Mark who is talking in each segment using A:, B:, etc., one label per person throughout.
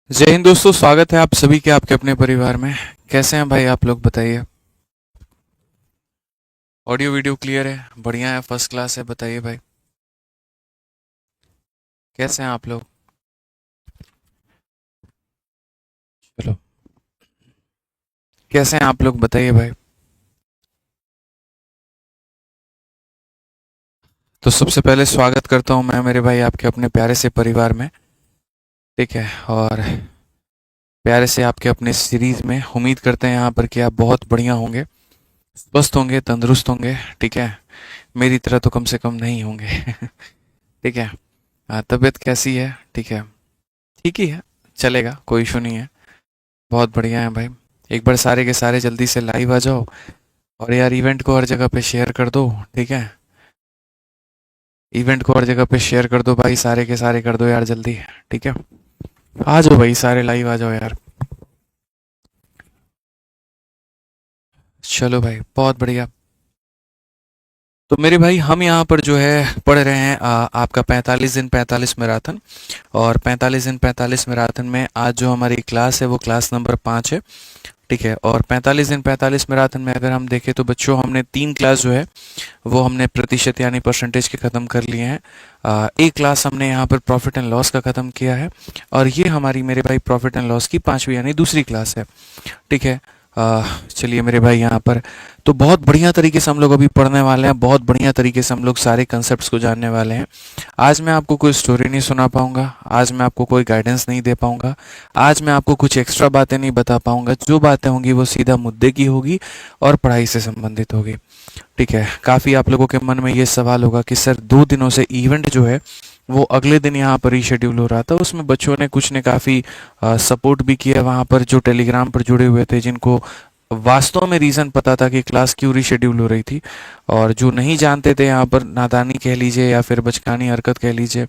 A: जय हिंद दोस्तों, स्वागत है आप सभी के आपके अपने परिवार में। कैसे हैं भाई आप लोग, बताइए। ऑडियो वीडियो क्लियर है? बढ़िया है, फर्स्ट क्लास है। बताइए भाई, कैसे हैं आप लोग? चलो, कैसे हैं आप लोग, बताइए भाई। तो सबसे पहले स्वागत करता हूं मैं मेरे भाई आपके अपने प्यारे से परिवार में। ठीक है, और प्यारे से आपके अपने सीरीज में उम्मीद करते हैं यहाँ पर कि आप बहुत बढ़िया होंगे, स्वस्थ होंगे, तंदुरुस्त होंगे। ठीक है, मेरी तरह तो कम से कम नहीं होंगे। ठीक है। तबीयत कैसी है? ठीक है, ठीक ही है, चलेगा, कोई इशू नहीं है। बहुत बढ़िया है भाई। एक बार सारे के सारे जल्दी से लाइव आ जाओ, और यार इवेंट को हर जगह पे शेयर कर दो। ठीक है, इवेंट को हर जगह पे शेयर कर दो भाई, सारे के सारे कर दो यार जल्दी। ठीक है, आ जाओ भाई, सारे लाइव आ जाओ यार। चलो भाई, बहुत बढ़िया। तो मेरे भाई हम यहाँ पर जो है पढ़ रहे हैं आपका 45 दिन 45 मैराथन। और 45 दिन 45 मैराथन में आज जो हमारी क्लास है वो क्लास नंबर 5 है। ठीक है, और 45 दिन 45 मैराथन में अगर हम देखें तो बच्चों हमने 3 क्लास जो है वो हमने प्रतिशत यानी परसेंटेज के ख़त्म कर लिए हैं। एक क्लास हमने यहाँ पर प्रॉफिट एंड लॉस का ख़त्म किया है, और ये हमारी मेरे भाई प्रॉफिट एंड लॉस की 5वीं यानी दूसरी क्लास है। ठीक है। चलिए मेरे भाई यहाँ पर तो बहुत बढ़िया तरीके से हम लोग अभी पढ़ने वाले हैं, बहुत बढ़िया तरीके से हम लोग सारे कंसेप्ट्स को जानने वाले हैं। आज मैं आपको कोई स्टोरी नहीं सुना पाऊंगा, आज मैं आपको कोई गाइडेंस नहीं दे पाऊंगा, आज मैं आपको कुछ एक्स्ट्रा बातें नहीं बता पाऊंगा। जो बातें होंगी वो सीधा मुद्दे की होगी और पढ़ाई से संबंधित होगी। ठीक है, काफ़ी आप लोगों के मन में ये सवाल होगा कि सर 2 दिनों से इवेंट जो है वो अगले दिन यहाँ पर रीशेड्यूल हो रहा था, उसमें बच्चों ने कुछ ने काफ़ी सपोर्ट भी किया वहाँ पर, जो टेलीग्राम पर जुड़े हुए थे, जिनको वास्तव में रीज़न पता था कि क्लास क्यों रीशेड्यूल हो रही थी। और जो नहीं जानते थे, यहाँ पर नादानी कह लीजिए या फिर बचकानी हरकत कह लीजिए,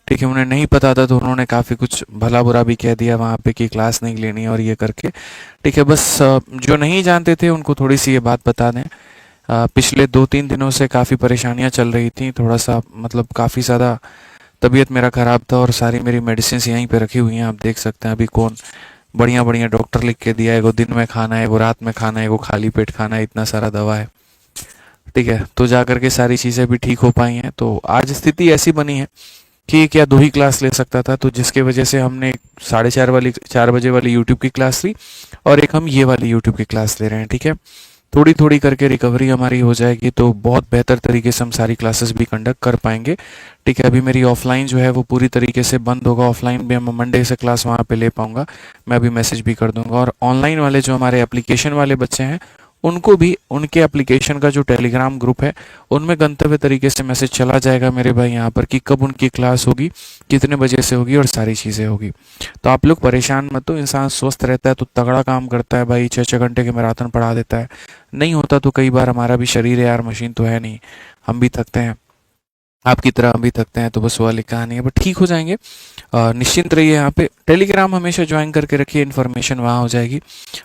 A: ठीक है, उन्हें नहीं पता था तो उन्होंने काफ़ी कुछ भला बुरा भी कह दिया वहाँ पे कि क्लास नहीं लेनी और ये करके। ठीक है, बस जो नहीं जानते थे उनको थोड़ी सी ये बात बता दें। पिछले 2-3 दिनों से काफ़ी परेशानियां चल रही थी, थोड़ा सा मतलब काफ़ी ज़्यादा तबीयत मेरा ख़राब था, और सारी मेरी मेडिसिन यहीं पे रखी हुई हैं, आप देख सकते हैं। अभी कौन बढ़िया बढ़िया डॉक्टर लिख के दिया है, एगो दिन में खाना है, एगो रात में खाना है, एगो खाली पेट खाना है, इतना सारा दवा है। ठीक है, तो जा करके सारी चीज़ें भी ठीक हो पाई हैं। तो आज स्थिति ऐसी बनी है कि क्या 2 ही क्लास ले सकता था, तो जिसके वजह से हमने 4:30 वाली यूट्यूब की क्लास ली, और एक हम ये वाली यूट्यूब की क्लास ले रहे हैं। ठीक है, थोड़ी थोड़ी करके रिकवरी हमारी हो जाएगी तो बहुत बेहतर तरीके से हम सारी क्लासेस भी कंडक्ट कर पाएंगे। ठीक है, अभी मेरी ऑफलाइन जो है वो पूरी तरीके से बंद होगा, ऑफलाइन भी मैं मंडे से क्लास वहाँ पे ले पाऊंगा, मैं अभी मैसेज भी कर दूंगा। और ऑनलाइन वाले जो हमारे एप्लीकेशन वाले बच्चे हैं उनको भी उनके एप्लीकेशन का जो टेलीग्राम ग्रुप है उनमें गंतव्य तरीके से मैसेज चला जाएगा मेरे भाई यहाँ पर कि कब उनकी क्लास होगी, कितने बजे से होगी और सारी चीज़ें होगी। तो आप लोग परेशान मत हो, इंसान स्वस्थ रहता है तो तगड़ा काम करता है भाई, 6-6 घंटे के मैराथन पढ़ा देता है। नहीं होता तो कई बार हमारा भी शरीर है यार, मशीन तो है नहीं, हम भी थकते हैं, आपकी तरह हम भी थकते हैं, तो बस वो वाली कहानी है, बट ठीक हो जाएंगे। निश्चिंत रहिए, यहाँ पे टेलीग्राम हमेशा ज्वाइन करके रखिए, इन्फॉर्मेशन वहाँ हो जाएगी।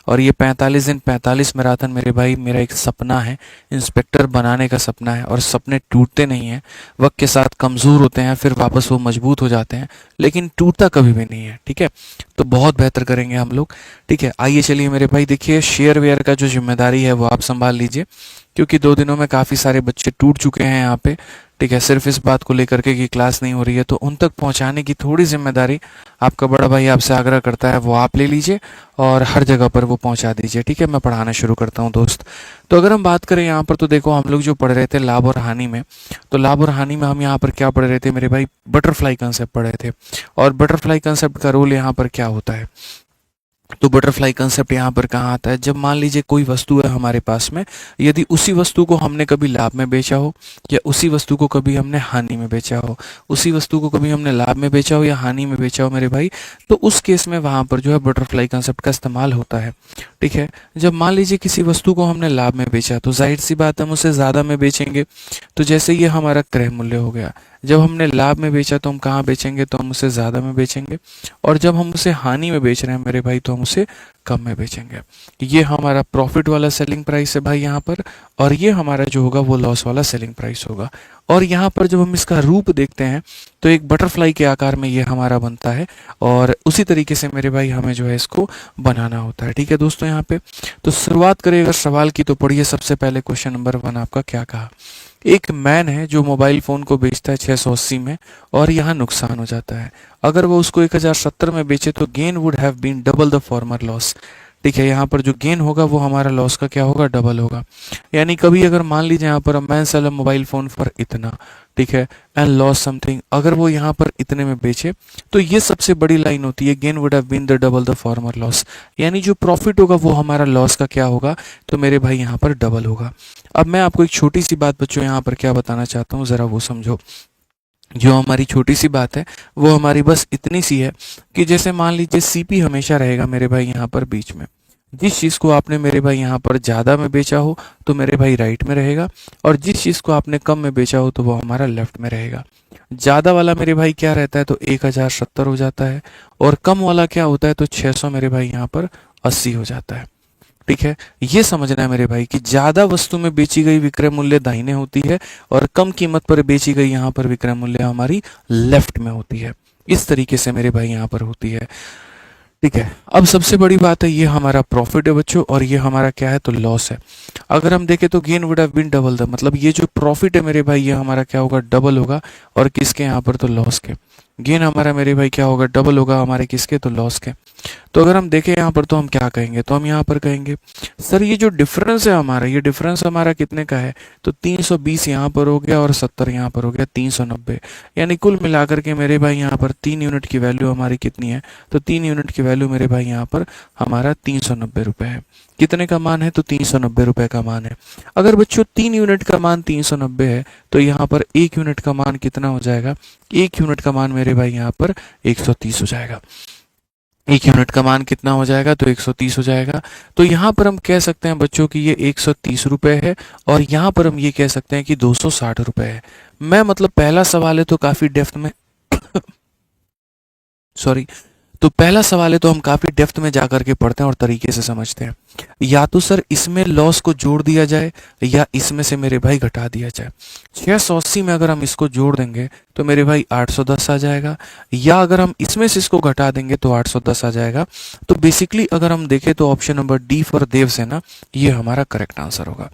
A: और ये 45 दिन 45 मैराथन मेरे भाई मेरा एक सपना है, इंस्पेक्टर बनाने का सपना है, और सपने टूटते नहीं हैं, वक्त के साथ कमज़ोर होते हैं, फिर वापस वो मजबूत हो जाते हैं, लेकिन टूटता कभी भी नहीं है। ठीक है, तो बहुत बेहतर करेंगे हम लोग। ठीक है, आइए चलिए मेरे भाई, देखिए शेयर वेयर का जो जिम्मेदारी है वो आप संभाल लीजिए, क्योंकि 2 दिनों में काफ़ी सारे बच्चे टूट चुके हैं यहाँ पे। ठीक है, सिर्फ इस बात को लेकर के कि क्लास नहीं हो रही है, तो उन तक पहुंचाने की थोड़ी जिम्मेदारी आपका बड़ा भाई आपसे आग्रह करता है, वो आप ले लीजिए और हर जगह पर वो पहुंचा दीजिए। ठीक है, मैं पढ़ाना शुरू करता हूं दोस्त। तो अगर हम बात करें यहाँ पर, तो देखो हम लोग जो पढ़ रहे थे लाभ और हानि में, तो लाभ और हानि में हम यहाँ पर क्या पढ़ रहे थे मेरे भाई, बटरफ्लाई कंसेप्ट पढ़ रहे थे। और बटरफ्लाई कंसेप्ट का रोल यहाँ पर क्या होता है, तो बटरफ्लाई कंसेप्ट यहाँ पर कहाँ आता है, जब मान लीजिए कोई वस्तु है हमारे पास में, यदि उसी वस्तु को हमने कभी लाभ में बेचा हो, या उसी वस्तु को कभी हमने हानि में बेचा हो, उसी वस्तु को कभी हमने लाभ में बेचा हो या हानि में बेचा हो मेरे भाई, तो उस केस में वहाँ पर जो है बटरफ्लाई कंसेप्ट का इस्तेमाल होता है। ठीक है, जब मान लीजिए किसी वस्तु को हमने लाभ में बेचा, तो जाहिर सी बात है हम उसे ज़्यादा में बेचेंगे, तो जैसे ये हमारा क्रय मूल्य हो गया। जब हमने लाभ में बेचा तो हम कहाँ बेचेंगे, तो हम उसे ज़्यादा में बेचेंगे, और जब हम उसे हानि में बेच रहे हैं मेरे भाई तो हम उसे कम में बेचेंगे। ये हमारा प्रॉफिट वाला सेलिंग प्राइस है भाई यहाँ पर, और ये हमारा जो होगा वो लॉस वाला सेलिंग प्राइस होगा। और यहाँ पर जब हम इसका रूप देखते हैं तो एक बटरफ्लाई के आकार में ये हमारा बनता है, और उसी तरीके से मेरे भाई हमें जो है इसको बनाना होता है। ठीक है दोस्तों, यहाँ पे तो शुरुआत करें अगर सवाल की, तो पढ़िए सबसे पहले क्वेश्चन नंबर 1 आपका क्या कहा। एक मैन है जो मोबाइल फ़ोन को बेचता है 680 में, और यहाँ नुकसान हो जाता है। अगर वो उसको 1070 में बेचे तो gain would have been double the former loss. ठीक है, यहाँ पर जो गेन होगा वो हमारा लॉस का क्या होगा, डबल होगा। यानी कभी अगर मान लीजिए यहाँ पर man sell a mobile phone for इतना, ठीक है, एंड लॉस समथिंग, अगर वो यहाँ पर इतने में बेचे तो ये सबसे बड़ी लाइन होती है, gain would have been the double the former loss. यानी जो प्रॉफिट होगा वो हमारा लॉस का क्या होगा, तो मेरे भाई यहाँ पर डबल होगा। अब मैं आपको एक छोटी सी बात बच्चों यहाँ पर क्या बताना चाहता हूँ, ज़रा वो समझो। जो हमारी छोटी सी बात है वो हमारी बस इतनी सी है कि जैसे मान लीजिए सीपी हमेशा रहेगा मेरे भाई यहाँ पर बीच में। जिस चीज़ को आपने मेरे भाई यहाँ पर ज़्यादा में बेचा हो तो मेरे भाई राइट में रहेगा, और जिस चीज़ को आपने कम में बेचा हो तो वो हमारा लेफ्ट में रहेगा। ज़्यादा वाला मेरे भाई क्या रहता है, तो 1070 हो जाता है, और कम वाला क्या होता है, तो 600 मेरे भाई यहाँ पर 80 हो जाता है। ठीक है, ये समझना है मेरे भाई कि ज्यादा वस्तु में बेची गई विक्रय मूल्य दाहिने होती है, और कम कीमत पर बेची गई यहाँ पर विक्रय मूल्य हमारी लेफ्ट में होती है। इस तरीके से मेरे भाई यहाँ पर होती है। ठीक है, अब सबसे बड़ी बात है, ये हमारा प्रॉफिट है बच्चों, और ये हमारा क्या है, तो लॉस है। अगर हम देखें तो gain would have been double the, मतलब ये जो प्रॉफिट है मेरे भाई ये हमारा क्या होगा, डबल होगा, और किसके यहाँ पर, तो लॉस के। गेन हमारा मेरे भाई क्या होगा, डबल होगा हमारे किसके, तो लॉस के। तो अगर हम देखें यहाँ पर तो हम क्या कहेंगे, तो हम यहाँ पर कहेंगे सर ये जो डिफरेंस है हमारा, ये डिफरेंस हमारा कितने का है, तो 320 यहाँ पर हो गया और 70 यहाँ पर हो गया, 390। यानी कुल मिलाकर के मेरे भाई यहाँ पर 3 यूनिट की वैल्यू हमारी कितनी है, तो 3 यूनिट की वैल्यू मेरे भाई यहाँ पर हमारा 390 रुपये है। कितने का मान है, तो 390 रुपये का मान है। अगर बच्चों 3 यूनिट का मान 390 है तो यहाँ पर 1 यूनिट का मान कितना हो जाएगा, 1 यूनिट का मान मेरे भाई यहाँ पर 130 हो जाएगा। 1 यूनिट का मान कितना हो जाएगा, तो 130 हो जाएगा। तो यहाँ पर हम कह सकते हैं बच्चों कि ये 130 रुपये है, और यहाँ पर हम ये कह सकते हैं कि 260 रुपये है। मैं मतलब पहला सवाल है तो काफ़ी डेप्थ में सॉरी, तो पहला सवाल है तो हम काफ़ी डेप्थ में जा करके पढ़ते हैं और तरीके से समझते हैं। या तो सर इसमें लॉस को जोड़ दिया जाए, या इसमें से मेरे भाई घटा दिया जाए। 680 में अगर हम इसको जोड़ देंगे तो मेरे भाई 810 आ जाएगा, या अगर हम इसमें से इसको घटा देंगे तो 810 आ जाएगा। तो बेसिकली अगर हम देखें तो option number D for Devsena ये हमारा करेक्ट आंसर होगा।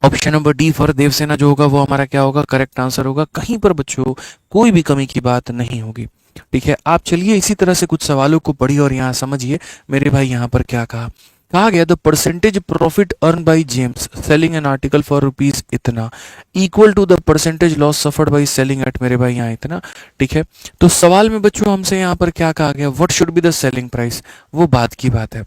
A: Option number D for Devsena जो होगा वो हमारा क्या होगा, करेक्ट आंसर होगा। कहीं पर बच्चों कोई भी कमी की बात नहीं होगी। ठीक है, आप चलिए इसी तरह से कुछ सवालों को पढ़िए और यहाँ समझिए मेरे भाई यहाँ पर क्या कहा गया, the percentage profit earn by James selling an article for rupees इतना equal to the percentage loss suffered by selling at, मेरे भाई यहाँ इतना। ठीक है, तो सवाल में बच्चों हमसे यहाँ पर क्या कहा गया, what should be the selling price, वो बात की बात है।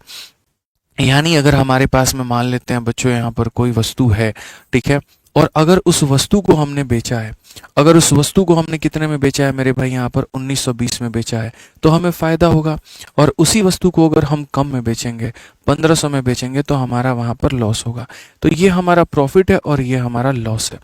A: यानी अगर हमारे पास में मान लेते हैं बच्चों यहाँ पर कोई वस्तु है, ठीक है, और अगर उस वस्तु को हमने बेचा है, अगर उस वस्तु को हमने कितने में बेचा है मेरे भाई यहाँ पर 1920 में बेचा है, तो हमें फ़ायदा होगा। और उसी वस्तु को अगर हम कम में बेचेंगे, 1500 में बेचेंगे, तो हमारा वहाँ पर लॉस होगा। तो ये हमारा प्रॉफिट है और ये हमारा लॉस है।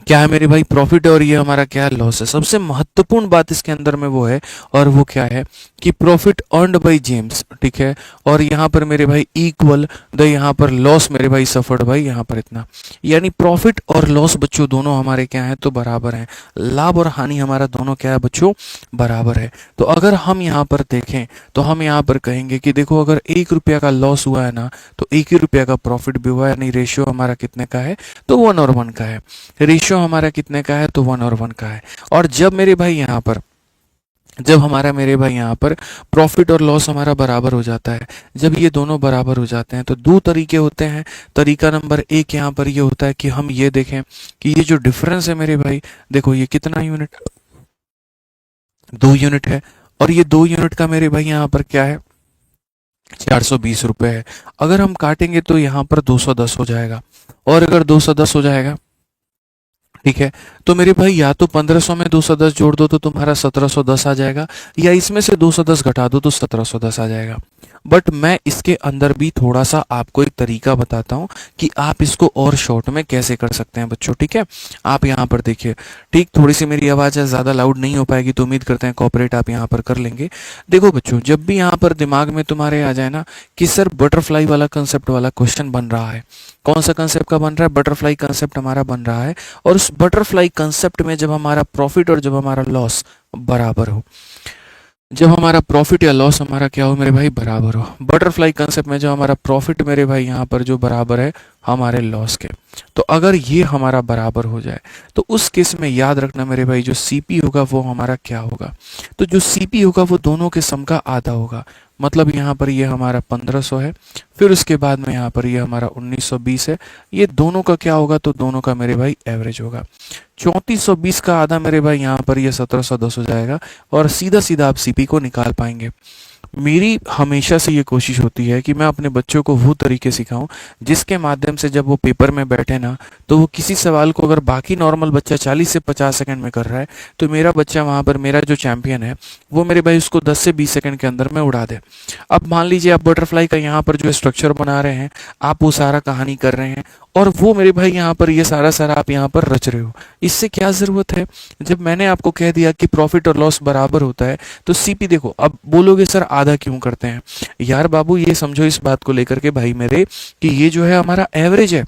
A: क्या है मेरे भाई, प्रॉफिट है और ये हमारा क्या है, लॉस है। सबसे महत्वपूर्ण बात इसके अंदर में वो है, और वो क्या है कि प्रॉफिट अर्नड बाय जेम्स, ठीक है, और यहाँ पर मेरे भाई इक्वल द यहाँ पर लॉस मेरे भाई सफर्ड बाय यहाँ पर इतना। यानी प्रॉफिट और लॉस बच्चों दोनों हमारे क्या है, तो बराबर हैं। लाभ और हानि हमारा दोनों क्या है बच्चों, बराबर है। तो अगर हम यहाँ पर देखें तो हम यहाँ पर कहेंगे कि देखो अगर 1 रुपया का लॉस हुआ है ना, तो 1 ही रुपया का प्रॉफिट भी हुआ है। यानी रेशियो हमारा कितने का है, तो 1 और 1 का है। रेशियो हमारा कितने का है, तो 1 और 1 का है। और जब मेरे भाई यहाँ पर, जब हमारा मेरे भाई यहाँ पर प्रॉफिट और लॉस हमारा बराबर हो जाता है, जब ये दोनों बराबर हो जाते हैं तो दो तरीके होते हैं। तरीका नंबर 1 यहाँ पर ये होता है कि हम ये देखें कि ये जो डिफरेंस है मेरे भाई, देखो ये कितना यूनिट, 2 यूनिट है, और ये 2 यूनिट का मेरे भाई यहाँ पर क्या है, 420 रुपये है। अगर हम काटेंगे तो यहाँ पर 210 हो जाएगा, और अगर 210 हो जाएगा, ठीक है। तो मेरे भाई या तो 1500 में 210 जोड़ दो तो तुम्हारा 1710 आ जाएगा, या इसमें से 210 घटा दो तो 1710 आ जाएगा। बट मैं इसके अंदर भी थोड़ा सा आपको एक तरीका बताता हूँ कि आप इसको और शॉर्ट में कैसे कर सकते हैं बच्चों। ठीक है, आप यहाँ पर देखिए। ठीक, थोड़ी सी मेरी आवाज़ है, ज़्यादा लाउड नहीं हो पाएगी तो उम्मीद करते हैं कॉपरेट आप यहाँ पर कर लेंगे। देखो बच्चों, जब भी यहाँ पर दिमाग में तुम्हारे आ जाए ना कि सर बटरफ्लाई वाला कंसेप्ट वाला क्वेश्चन बन रहा है, कौन सा कंसेप्ट का बन रहा है? बटरफ्लाई कंसेप्ट हमारा बन रहा है। और उस बटरफ्लाई कंसेप्ट में जब हमारा प्रॉफिट और जब हमारा लॉस बराबर हो, जब हमारा प्रॉफिट या लॉस हमारा क्या हो मेरे भाई, बराबर हो, बटरफ्लाई कंसेप्ट में जो हमारा प्रॉफिट मेरे भाई यहाँ पर जो बराबर है हमारे लॉस के, तो अगर ये हमारा बराबर हो जाए तो उस केस में याद रखना मेरे भाई जो सीपी होगा वो हमारा क्या होगा। तो जो सीपी होगा वो दोनों के सम का आधा होगा। मतलब यहाँ पर ये हमारा 1500 है, फिर उसके बाद में यहाँ पर ये हमारा 1920 है। ये दोनों का क्या होगा? तो दोनों का मेरे भाई एवरेज होगा। 3420 का आधा मेरे भाई यहाँ पर ये 1710 हो जाएगा, और सीधा सीधा आप सीपी को निकाल पाएंगे। मेरी हमेशा से ये कोशिश होती है कि मैं अपने बच्चों को वो तरीके सिखाऊं जिसके माध्यम से जब वो पेपर में बैठे ना, तो वो किसी सवाल को, अगर बाकी नॉर्मल बच्चा 40 से 50 सेकंड में कर रहा है तो मेरा बच्चा वहां पर, मेरा जो चैंपियन है वो मेरे भाई उसको 10 से 20 सेकंड के अंदर में उड़ा दे। अब मान लीजिए आप बटरफ्लाई का यहाँ पर जो स्ट्रक्चर बना रहे हैं, आप वो सारा कहानी कर रहे हैं, और वो मेरे भाई यहाँ पर ये सारा सारा आप यहाँ पर रच रहे हो। इससे क्या ज़रूरत है? जब मैंने आपको कह दिया कि प्रॉफिट और लॉस बराबर होता है तो सीपी देखो। अब बोलोगे सर आधा क्यों करते हैं? यार बाबू ये समझो इस बात को लेकर के भाई मेरे, कि ये जो है हमारा एवरेज है,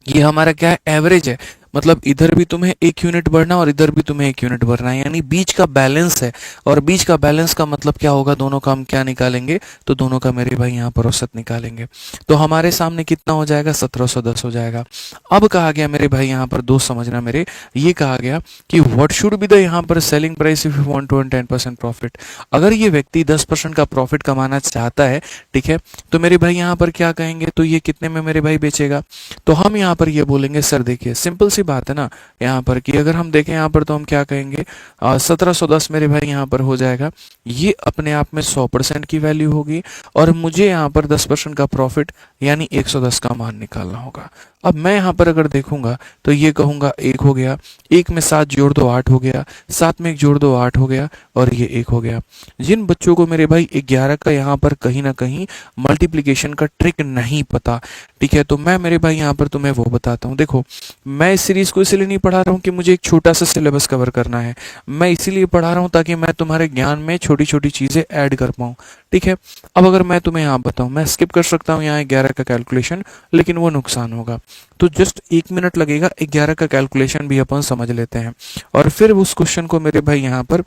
A: ये हमारा क्या है? एवरेज है। मतलब इधर भी तुम्हें 1 यूनिट बढ़ना और इधर भी तुम्हें 1 यूनिट बढ़ना है, यानी बीच का बैलेंस है। और बीच का बैलेंस का मतलब क्या होगा? दोनों का हम क्या निकालेंगे? तो दोनों का मेरे भाई यहाँ पर औसत निकालेंगे। तो हमारे सामने कितना हो जाएगा? 1710 हो जाएगा। अब कहा गया मेरे भाई यहाँ पर दोस्त समझना मेरे, ये कहा गया कि व्हाट शुड बी द यहाँ पर selling price if you want to earn 10% profit. अगर ये व्यक्ति 10% का प्रॉफिट कमाना चाहता है, ठीक है, तो मेरे भाई यहाँ पर क्या कहेंगे? तो ये कितने में मेरे भाई बेचेगा? तो हम यहाँ पर ये बोलेंगे, सर देखिए सिंपल सी बात है ना यहाँ पर, कि अगर हम देखें यहाँ पर तो हम क्या कहेंगे, 1710 मेरे भाई यहाँ पर हो जाएगा। ये अपने आप में 100% की वैल्यू होगी, और मुझे यहाँ पर 10% का प्रॉफिट यानी 110 का मान निकालना होगा। अब मैं यहाँ पर अगर देखूंगा तो ये कहूंगा 1 हो गया, 1 में 7 जोड़ दो 8 हो गया, 7 में 1 जोड़ दो 8 हो गया, और ये 1 हो गया। जिन बच्चों को मेरे भाई 11 का यहाँ पर कहीं ना कहीं मल्टीप्लिकेशन का ट्रिक नहीं पता, ठीक है, तो मैं मेरे भाई यहाँ पर तुम्हें वो बताता हूँ। देखो, मैं इस सीरीज को इसलिए नहीं पढ़ा रहा हूँ कि मुझे एक छोटा सा सिलेबस कवर करना है, मैं इसीलिए पढ़ा रहा हूँ ताकि मैं तुम्हारे ज्ञान में छोटी छोटी चीजें ऐड कर पाऊँ। ठीक है, अब अगर मैं तुम्हें यहाँ बताऊँ, मैं स्किप कर सकता हूँ यहाँ 11 का कैलकुलेशन, लेकिन वो नुकसान होगा। तो जस्ट 1 मिनट लगेगा, 11 का कैलकुलेशन भी अपन समझ लेते हैं, और फिर उस क्वेश्चन को मेरे भाई यहाँ पर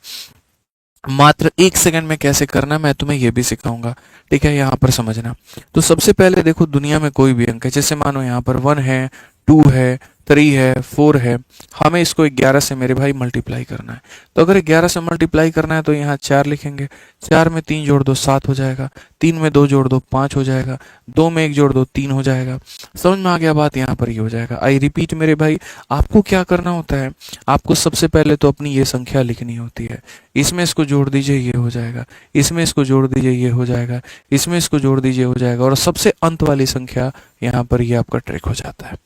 A: मात्र 1 सेकंड में कैसे करना मैं तुम्हें यह भी सिखाऊंगा। ठीक है, यहाँ पर समझना। तो सबसे पहले देखो, दुनिया में कोई भी अंक है, जैसे मानो यहाँ पर 1 है, 2 है, 3 है, 4 है, हमें इसको 11 से मेरे भाई मल्टीप्लाई करना है। तो अगर 11 से मल्टीप्लाई करना है तो यहाँ 4 लिखेंगे, 4 में 3 जोड़ दो 7 हो जाएगा, 3 में 2 जोड़ दो 5 हो जाएगा, 2 में 1 जोड़ दो 3 हो जाएगा। समझ में आ गया बात? यहाँ पर ये हो जाएगा। आई रिपीट मेरे भाई, आपको क्या करना होता है, आपको सबसे पहले तो अपनी ये संख्या लिखनी होती है, इसमें इसको जोड़ दीजिए ये हो जाएगा, इसमें इसको जोड़ दीजिए ये हो जाएगा, इसमें इसको जोड़ दीजिए हो जाएगा, और सबसे अंत वाली संख्या यहाँ पर ये आपका ट्रिक हो जाता है।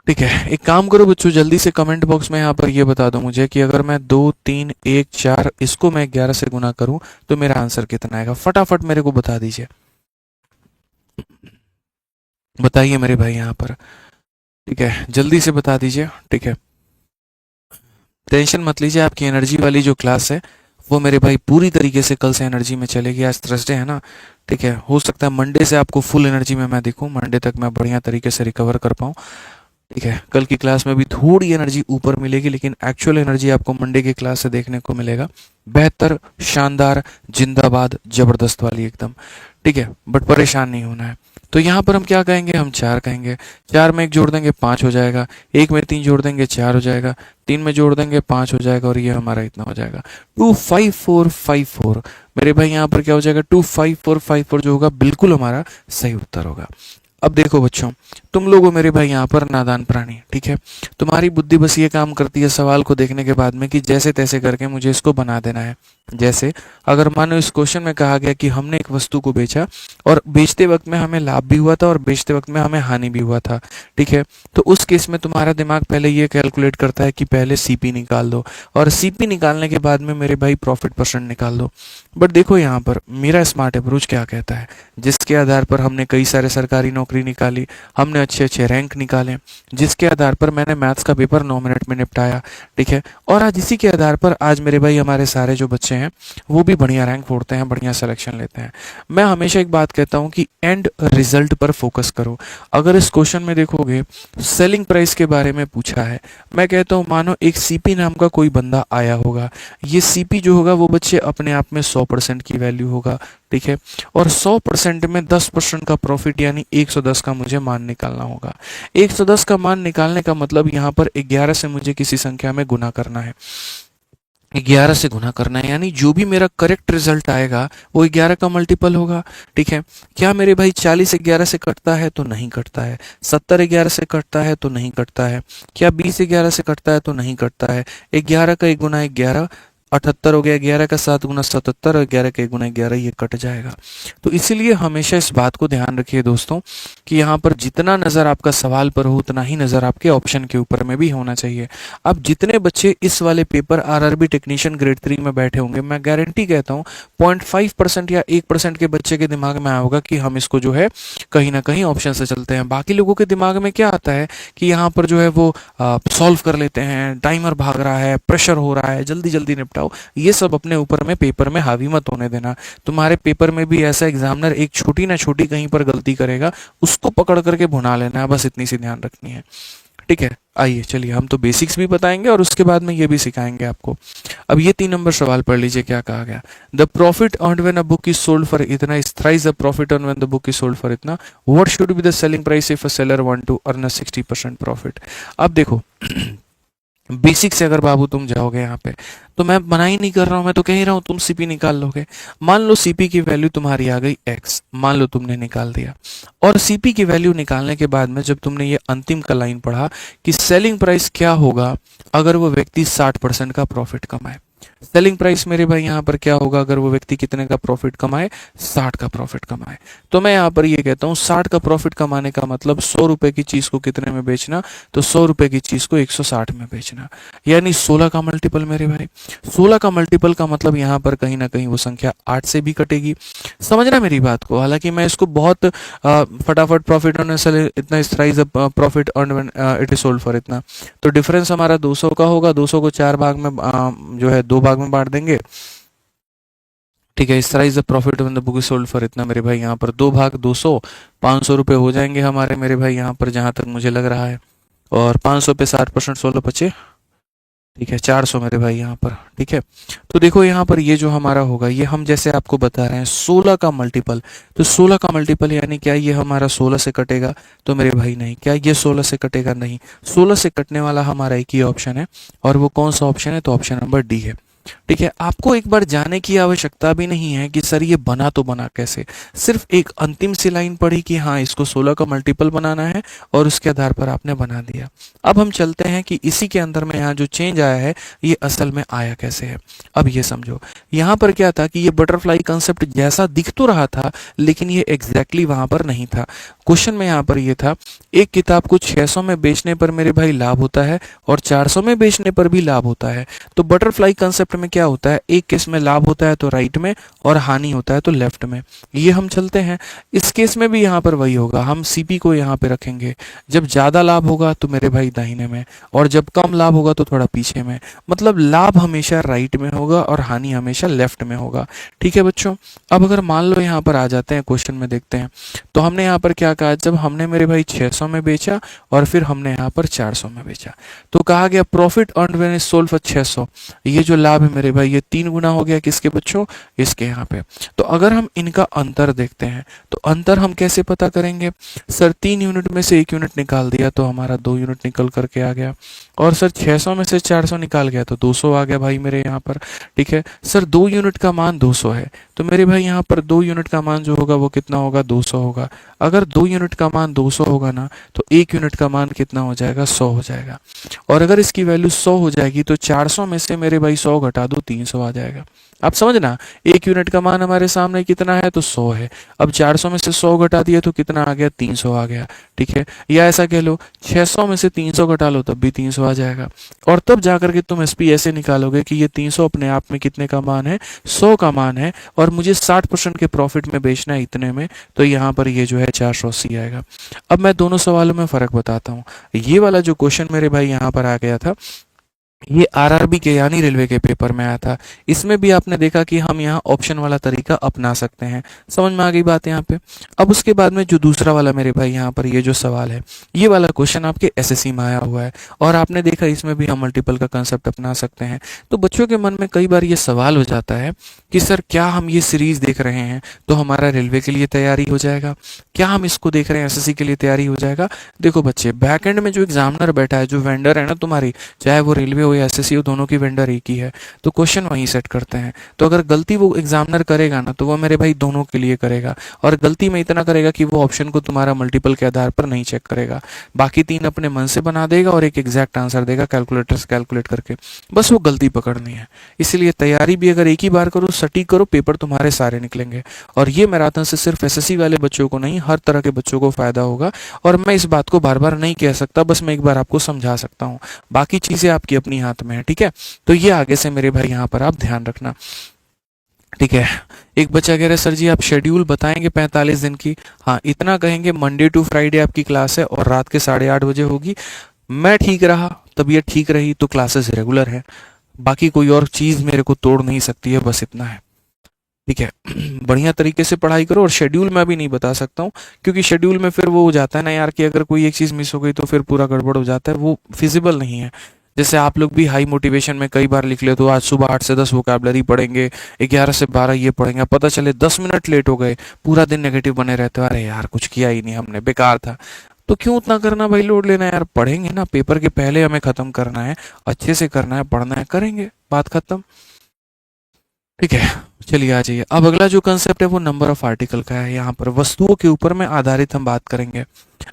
A: ठीक है, एक काम करो बच्चों, जल्दी से कमेंट बॉक्स में यहाँ पर ये बता दो मुझे कि अगर मैं 2 3 1 4 इसको मैं 11 से गुना करूं तो मेरा आंसर कितना आएगा? फटाफट मेरे को बता दीजिए, बताइए मेरे भाई यहाँ पर। ठीक है, जल्दी से बता दीजिए। ठीक है, टेंशन मत लीजिए, आपकी एनर्जी वाली जो क्लास है वो मेरे भाई पूरी तरीके से कल से एनर्जी में चलेगी। आज थर्सडे है ना, ठीक है, हो सकता है मंडे से आपको फुल एनर्जी में मैं दिखूं, मंडे तक मैं बढ़िया तरीके से रिकवर कर पाऊँ। ठीक है, कल की क्लास में भी थोड़ी एनर्जी ऊपर मिलेगी, लेकिन एक्चुअल एनर्जी आपको मंडे की क्लास से देखने को मिलेगा, बेहतर, शानदार, जिंदाबाद, जबरदस्त वाली एकदम। ठीक है, बट परेशान नहीं होना है। तो यहाँ पर हम क्या कहेंगे? हम 4 कहेंगे, 4 में 1 जोड़ देंगे 5 हो जाएगा, 1 में 3 जोड़ देंगे 4 हो जाएगा, 3 में जोड़ देंगे 5 हो जाएगा, और ये हमारा इतना हो जाएगा 25454। मेरे भाई यहाँ पर क्या हो जाएगा? 25454 जो होगा बिल्कुल हमारा सही उत्तर होगा। अब देखो बच्चों, तुम लोग हो मेरे भाई यहाँ पर नादान प्राणी, ठीक है। तुम्हारी बुद्धि बस ये काम करती है सवाल को देखने के बाद में कि जैसे तैसे करके मुझे इसको बना देना है। जैसे अगर मानो इस क्वेश्चन में कहा गया कि हमने एक वस्तु को बेचा और बेचते वक्त में हमें लाभ भी हुआ था और बेचते वक्त में हमें हानि भी हुआ था, ठीक है। तो उस केस में तुम्हारा दिमाग पहले ये कैलकुलेट करता है कि पहले सीपी निकाल दो और सीपी निकालने के बाद में मेरे भाई प्रॉफिट परसेंट निकाल दो। बट देखो यहाँ पर मेरा स्मार्ट अप्रोच क्या कहता है, जिसके आधार पर हमने कई सारे सरकारी नौकरी निकाली, हमने अच्छे अच्छे रैंक निकाले, जिसके आधार पर मैंने मैथ्स का पेपर 9 मिनट में निपटाया, ठीक है। और आज इसी के आधार पर आज मेरे भाई हमारे सारे जो बच्चे हैं वो भी बढ़िया रैंक फोड़ते हैं, बढ़िया सिलेक्शन लेते हैं। मैं हमेशा एक बात कहता हूँ कि एंड रिजल्ट पर फोकस करो। अगर इस क्वेश्चन में देखोगे सेलिंग प्राइस के बारे में पूछा है, मैं कहता हूँ मानो एक सीपी नाम का कोई बंदा आया होगा, ये सीपी जो होगा वो बच्चे अपने आप में 100% की वैल्यू होगा, ठीक है। और 100% में 10% का प्रॉफिट यानी 110 का मुझे मान निकालना होगा। 110 का मान निकालने का मतलब यहाँ पर 11 से मुझे किसी संख्या में गुना करना है, 11 से गुना करना है, यानी जो भी मेरा करेक्ट रिजल्ट आएगा वो 11 का मल्टीपल होगा, ठीक है। क्या मेरे भाई 40 11 से कटता है? तो नहीं कटता है। 70 11 से कटता है? तो नहीं कटता है। क्या 20 11 से कटता है? तो नहीं कटता है। 11 का 1 गुना 11 78 हो गया, 11 का 7 गुना 77 और 11 का 1 गुना 11 ये कट जाएगा। तो इसीलिए हमेशा इस बात को ध्यान रखिए दोस्तों कि यहाँ पर जितना नज़र आपका सवाल पर हो उतना ही नज़र आपके ऑप्शन के ऊपर में भी होना चाहिए। अब जितने बच्चे इस वाले पेपर आरआरबी टेक्नीशियन ग्रेड 3 में बैठे होंगे, मैं गारंटी कहता हूँ 0.5% या 1% के बच्चे के दिमाग में आया होगा कि हम इसको जो है कहीं ना कहीं ऑप्शन से चलते हैं। बाकी लोगों के दिमाग में क्या आता है कि यहाँ पर जो है वो सॉल्व कर लेते हैं, टाइमर भाग रहा है, प्रेशर हो रहा है, जल्दी जल्दी निपटाओ। ये सब अपने ऊपर में पेपर में हावी मत होने देना। तुम्हारे पेपर में भी ऐसा एग्जामिनर एक छोटी ना छोटी कहीं पर गलती करेगा, उसको पकड़ करके भुना लेना है, बस इतनी सी ध्यान रखनी है, ठीक है। आइए चलिए, हम तो बेसिक्स भी बताएंगे और उसके बाद में ये भी सिखाएंगे आपको। अब ये 3 नंबर सवाल पढ़ लीजिए, क्या कहा गया। The profit earned when a book is sold for इतना is thrice the profit earned when the book is sold for इतना। What should be the selling price if a seller want to earn a 60% profit. अब देखो basic से अगर बाबू तुम जाओगे यहाँ पे, तो मैं मना ही नहीं कर रहा हूँ, मैं तो कह ही रहा हूँ तुम सीपी निकाल लोगे। मान लो सीपी की वैल्यू तुम्हारी आ गई x, मान लो तुमने निकाल दिया। और सीपी की वैल्यू निकालने के बाद में जब तुमने ये अंतिम का लाइन पढ़ा कि सेलिंग प्राइस क्या होगा अगर वो व्यक्ति 60% का प्रॉफिट कमाए। सेलिंग प्राइस मेरे भाई यहाँ पर क्या होगा अगर वो व्यक्ति कितने का प्रॉफिट कमाए? 60 का प्रॉफिट कमाए। तो मैं यहाँ पर ये कहता हूँ 60 का प्रॉफिट कमाने का मतलब 100 रुपए की चीज को कितने में बेचना? तो 100 रुपए की चीज को 160 में बेचना, यानी 16 का मल्टीपल मेरे भाई। 16 का मल्टीपल का मतलब यहाँ पर कहीं ना कहीं वो संख्या 8 से भी कटेगी। समझना मेरी बात को। हालांकि मैं इसको बहुत फटाफट प्रॉफिट अर्न इतना इस profit earn it is sold for इतना, तो डिफरेंस हमारा 200 का होगा। 200 को 4 भाग में जो है 2 भाग में बांट देंगे, ठीक है। इस तरह is the profit when the book is sold for इतना मेरे भाई, यहाँ पर 2 भाग 200, 500 रुपये हो जाएंगे हमारे मेरे भाई यहाँ पर, जहाँ तक मुझे लग रहा है। और 500 पे 60%, 16 बचे, ठीक है 400 मेरे भाई यहाँ पर, ठीक है। तो देखो यहाँ पर ये जो हमारा होगा, ये हम जैसे आपको बता रहे हैं 16 का मल्टीपल, तो 16 का मल्टीपल यानी क्या ये हमारा 16 से कटेगा? तो मेरे भाई नहीं। क्या ये 16 से कटेगा? नहीं। 16 से कटने वाला हमारा एक ही ऑप्शन है, और वो कौन सा ऑप्शन है? तो ऑप्शन नंबर डी है, ठीक है। आपको एक बार जाने की आवश्यकता भी नहीं है कि सर ये बना तो बना कैसे, सिर्फ एक अंतिम सी लाइन पढ़ी कि हाँ इसको 16 का मल्टीपल बनाना है और उसके आधार पर आपने बना दिया। अब हम चलते हैं कि इसी के अंदर में यहाँ जो चेंज आया है ये असल में आया कैसे है। अब ये समझो, यहाँ पर क्या था कि ये बटरफ्लाई कंसेप्ट जैसा दिख तो रहा था, लेकिन ये एग्जैक्टली वहां पर नहीं था। क्वेश्चन में यहाँ पर ये था, एक किताब को 600 में बेचने पर मेरे भाई लाभ होता है और 400 में बेचने पर भी लाभ होता है। तो बटरफ्लाई कंसेप्ट में क्या होता है, एक केस में लाभ होता है तो राइट में, और हानि होता है तो लेफ्ट में। ये हम चलते हैं। इस केस में भी यहाँ पर वही होगा, हम सीपी को यहाँ पे रखेंगे। जब ज्यादा लाभ होगा तो मेरे भाई दाहिने में, और जब कम लाभ होगा तो थोड़ा पीछे में। मतलब लाभ हमेशा राइट में होगा और हानि हमेशा लेफ्ट में होगा, ठीक है बच्चों। अब अगर मान लो यहाँ पर आ जाते हैं, क्वेश्चन में देखते हैं, तो हमने यहाँ पर क्या कहा, जब हमने मेरे भाई 600 में बेचा और फिर हमने यहाँ पर 400 में बेचा, तो कहा गया profit earned when is sold for 600, ये जो लाभ है मेरे भाई, ये 3 गुना हो गया किसके बच्चों, इसके यहाँ पे। तो अगर हम इनका अंतर देखते हैं तो अंतर हम कैसे पता करेंगे? सर 3 यूनिट में से 1 यूनिट निकाल दिया तो हमारा 2 यूनिट निकल करके आ गया, और सर 600 में से 400 निकाल गया तो 200 आ गया भाई मेरे यहाँ पर। ठीक है सर, 2 यूनिट का मान 200 है, तो मेरे भाई यहाँ पर 2 यूनिट का मान जो होगा वो कितना होगा, 200 होगा। अगर 2 यूनिट का मान 200 होगा ना, तो 1 यूनिट का मान कितना हो जाएगा, 100 हो जाएगा। और अगर इसकी वैल्यू 100 हो जाएगी तो 400 में से मेरे भाई 100 घटा दो, 300 आ जाएगा। आप समझना, 1 यूनिट का मान हमारे सामने कितना है, तो 100 है। अब 400 में से 100 घटा दिया तो कितना आ गया, 300 आ गया। ठीक है, या ऐसा कह लो 600 में से 300 घटा लो तब भी 300 आ जाएगा। और तब जाकर के तुम एसपी ऐसे निकालोगे कि ये 300 अपने आप में कितने का मान है, 100 का मान है, और मुझे 60% के प्रॉफिट में बेचना है इतने में, तो यहाँ पर ये जो है 480 आएगा। अब मैं दोनों सवालों में फ़र्क बताता हूँ। ये वाला जो क्वेश्चन मेरे भाई यहाँ पर आ गया था, ये आरआरबी के यानी रेलवे के पेपर में आया था। इसमें भी आपने देखा कि हम यहाँ ऑप्शन वाला तरीका अपना सकते हैं। समझ में आ गई बात यहाँ पे? अब उसके बाद में जो दूसरा वाला मेरे भाई यहाँ पर ये जो सवाल है, ये वाला क्वेश्चन आपके एसएससी में आया हुआ है, और आपने देखा इसमें भी हम मल्टीपल का कंसेप्ट अपना सकते हैं। तो बच्चों के मन में कई बार ये सवाल हो जाता है कि सर क्या हम ये सीरीज देख रहे हैं तो हमारा रेलवे के लिए तैयारी हो जाएगा, क्या हम इसको देख रहे हैं एसएससी के लिए तैयारी हो जाएगा? देखो बच्चे, बैक एंड में जो एग्जामिनर बैठा है, जो वेंडर है ना तुम्हारी, चाहे वो रेलवे हो या एसएससी हो, दोनों की वेंडर एक ही है, तो क्वेश्चन वहीं सेट करते हैं। तो अगर गलती वो एग्जामिनर करेगा ना, तो वो मेरे भाई दोनों के लिए करेगा, और गलती में इतना करेगा कि वो ऑप्शन को तुम्हारा मल्टीपल के आधार पर नहीं चेक करेगा, बाकी 3 अपने मन से बना देगा और एक एग्जैक्ट आंसर देगा कैलकुलेटर से कैलकुलेट करके। बस वो गलती पकड़नी है। इसलिए तैयारी भी अगर एक ही बार करो, सटीक करो, पेपर तुम्हारे सारे निकलेंगे। और ये मैराथन से सिर्फ एसएससी वाले बच्चों को नहीं, हर तरह के बच्चों को फायदा होगा। और मैं इस बात को बार बार नहीं कह सकता, बस मैं एक बार आपको समझा सकता हूँ, बाकी चीजें आपकी अपनी हाथ में है। ठीक है, तो ये आगे से मेरे भाई यहाँ पर आप ध्यान रखना। ठीक है, एक बच्चा कह रहा है सर जी आप शेड्यूल बताएंगे 45 दिन की। हाँ, इतना कहेंगे, मंडे टू फ्राइडे आपकी क्लास है और रात के 8:30 बजे होगी। मैं ठीक रहा, तबीयत ठीक रही तो क्लासेस रेगुलर है, बाकी कोई और चीज़ मेरे को तोड़ नहीं सकती है, बस इतना है। ठीक है, बढ़िया तरीके से पढ़ाई करो। और शेड्यूल मैं भी नहीं बता सकता हूँ, क्योंकि शेड्यूल में फिर वो हो जाता है ना यार कि अगर कोई एक चीज़ मिस हो गई तो फिर पूरा गड़बड़ हो जाता है, वो फिजिबल नहीं है। जैसे आप लोग भी हाई मोटिवेशन में कई बार लिख ले, तो आज सुबह 8 से 10 वोकैबलरी पढ़ेंगे, 11 से 12 ये पढ़ेंगे, पता चले 10 मिनट लेट हो गए, पूरा दिन नेगेटिव बने रहते हो, अरे यार कुछ किया ही नहीं हमने, बेकार था। तो क्यों उतना करना भाई, लोड लेना यार, पढ़ेंगे ना, पेपर के पहले हमें खत्म करना है, अच्छे से करना है, पढ़ना है, करेंगे, बात खत्म। ठीक है, चलिए आ जाइए। अब अगला जो कंसेप्ट है वो नंबर ऑफ आर्टिकल का है। यहाँ पर वस्तुओं के ऊपर में आधारित हम बात करेंगे।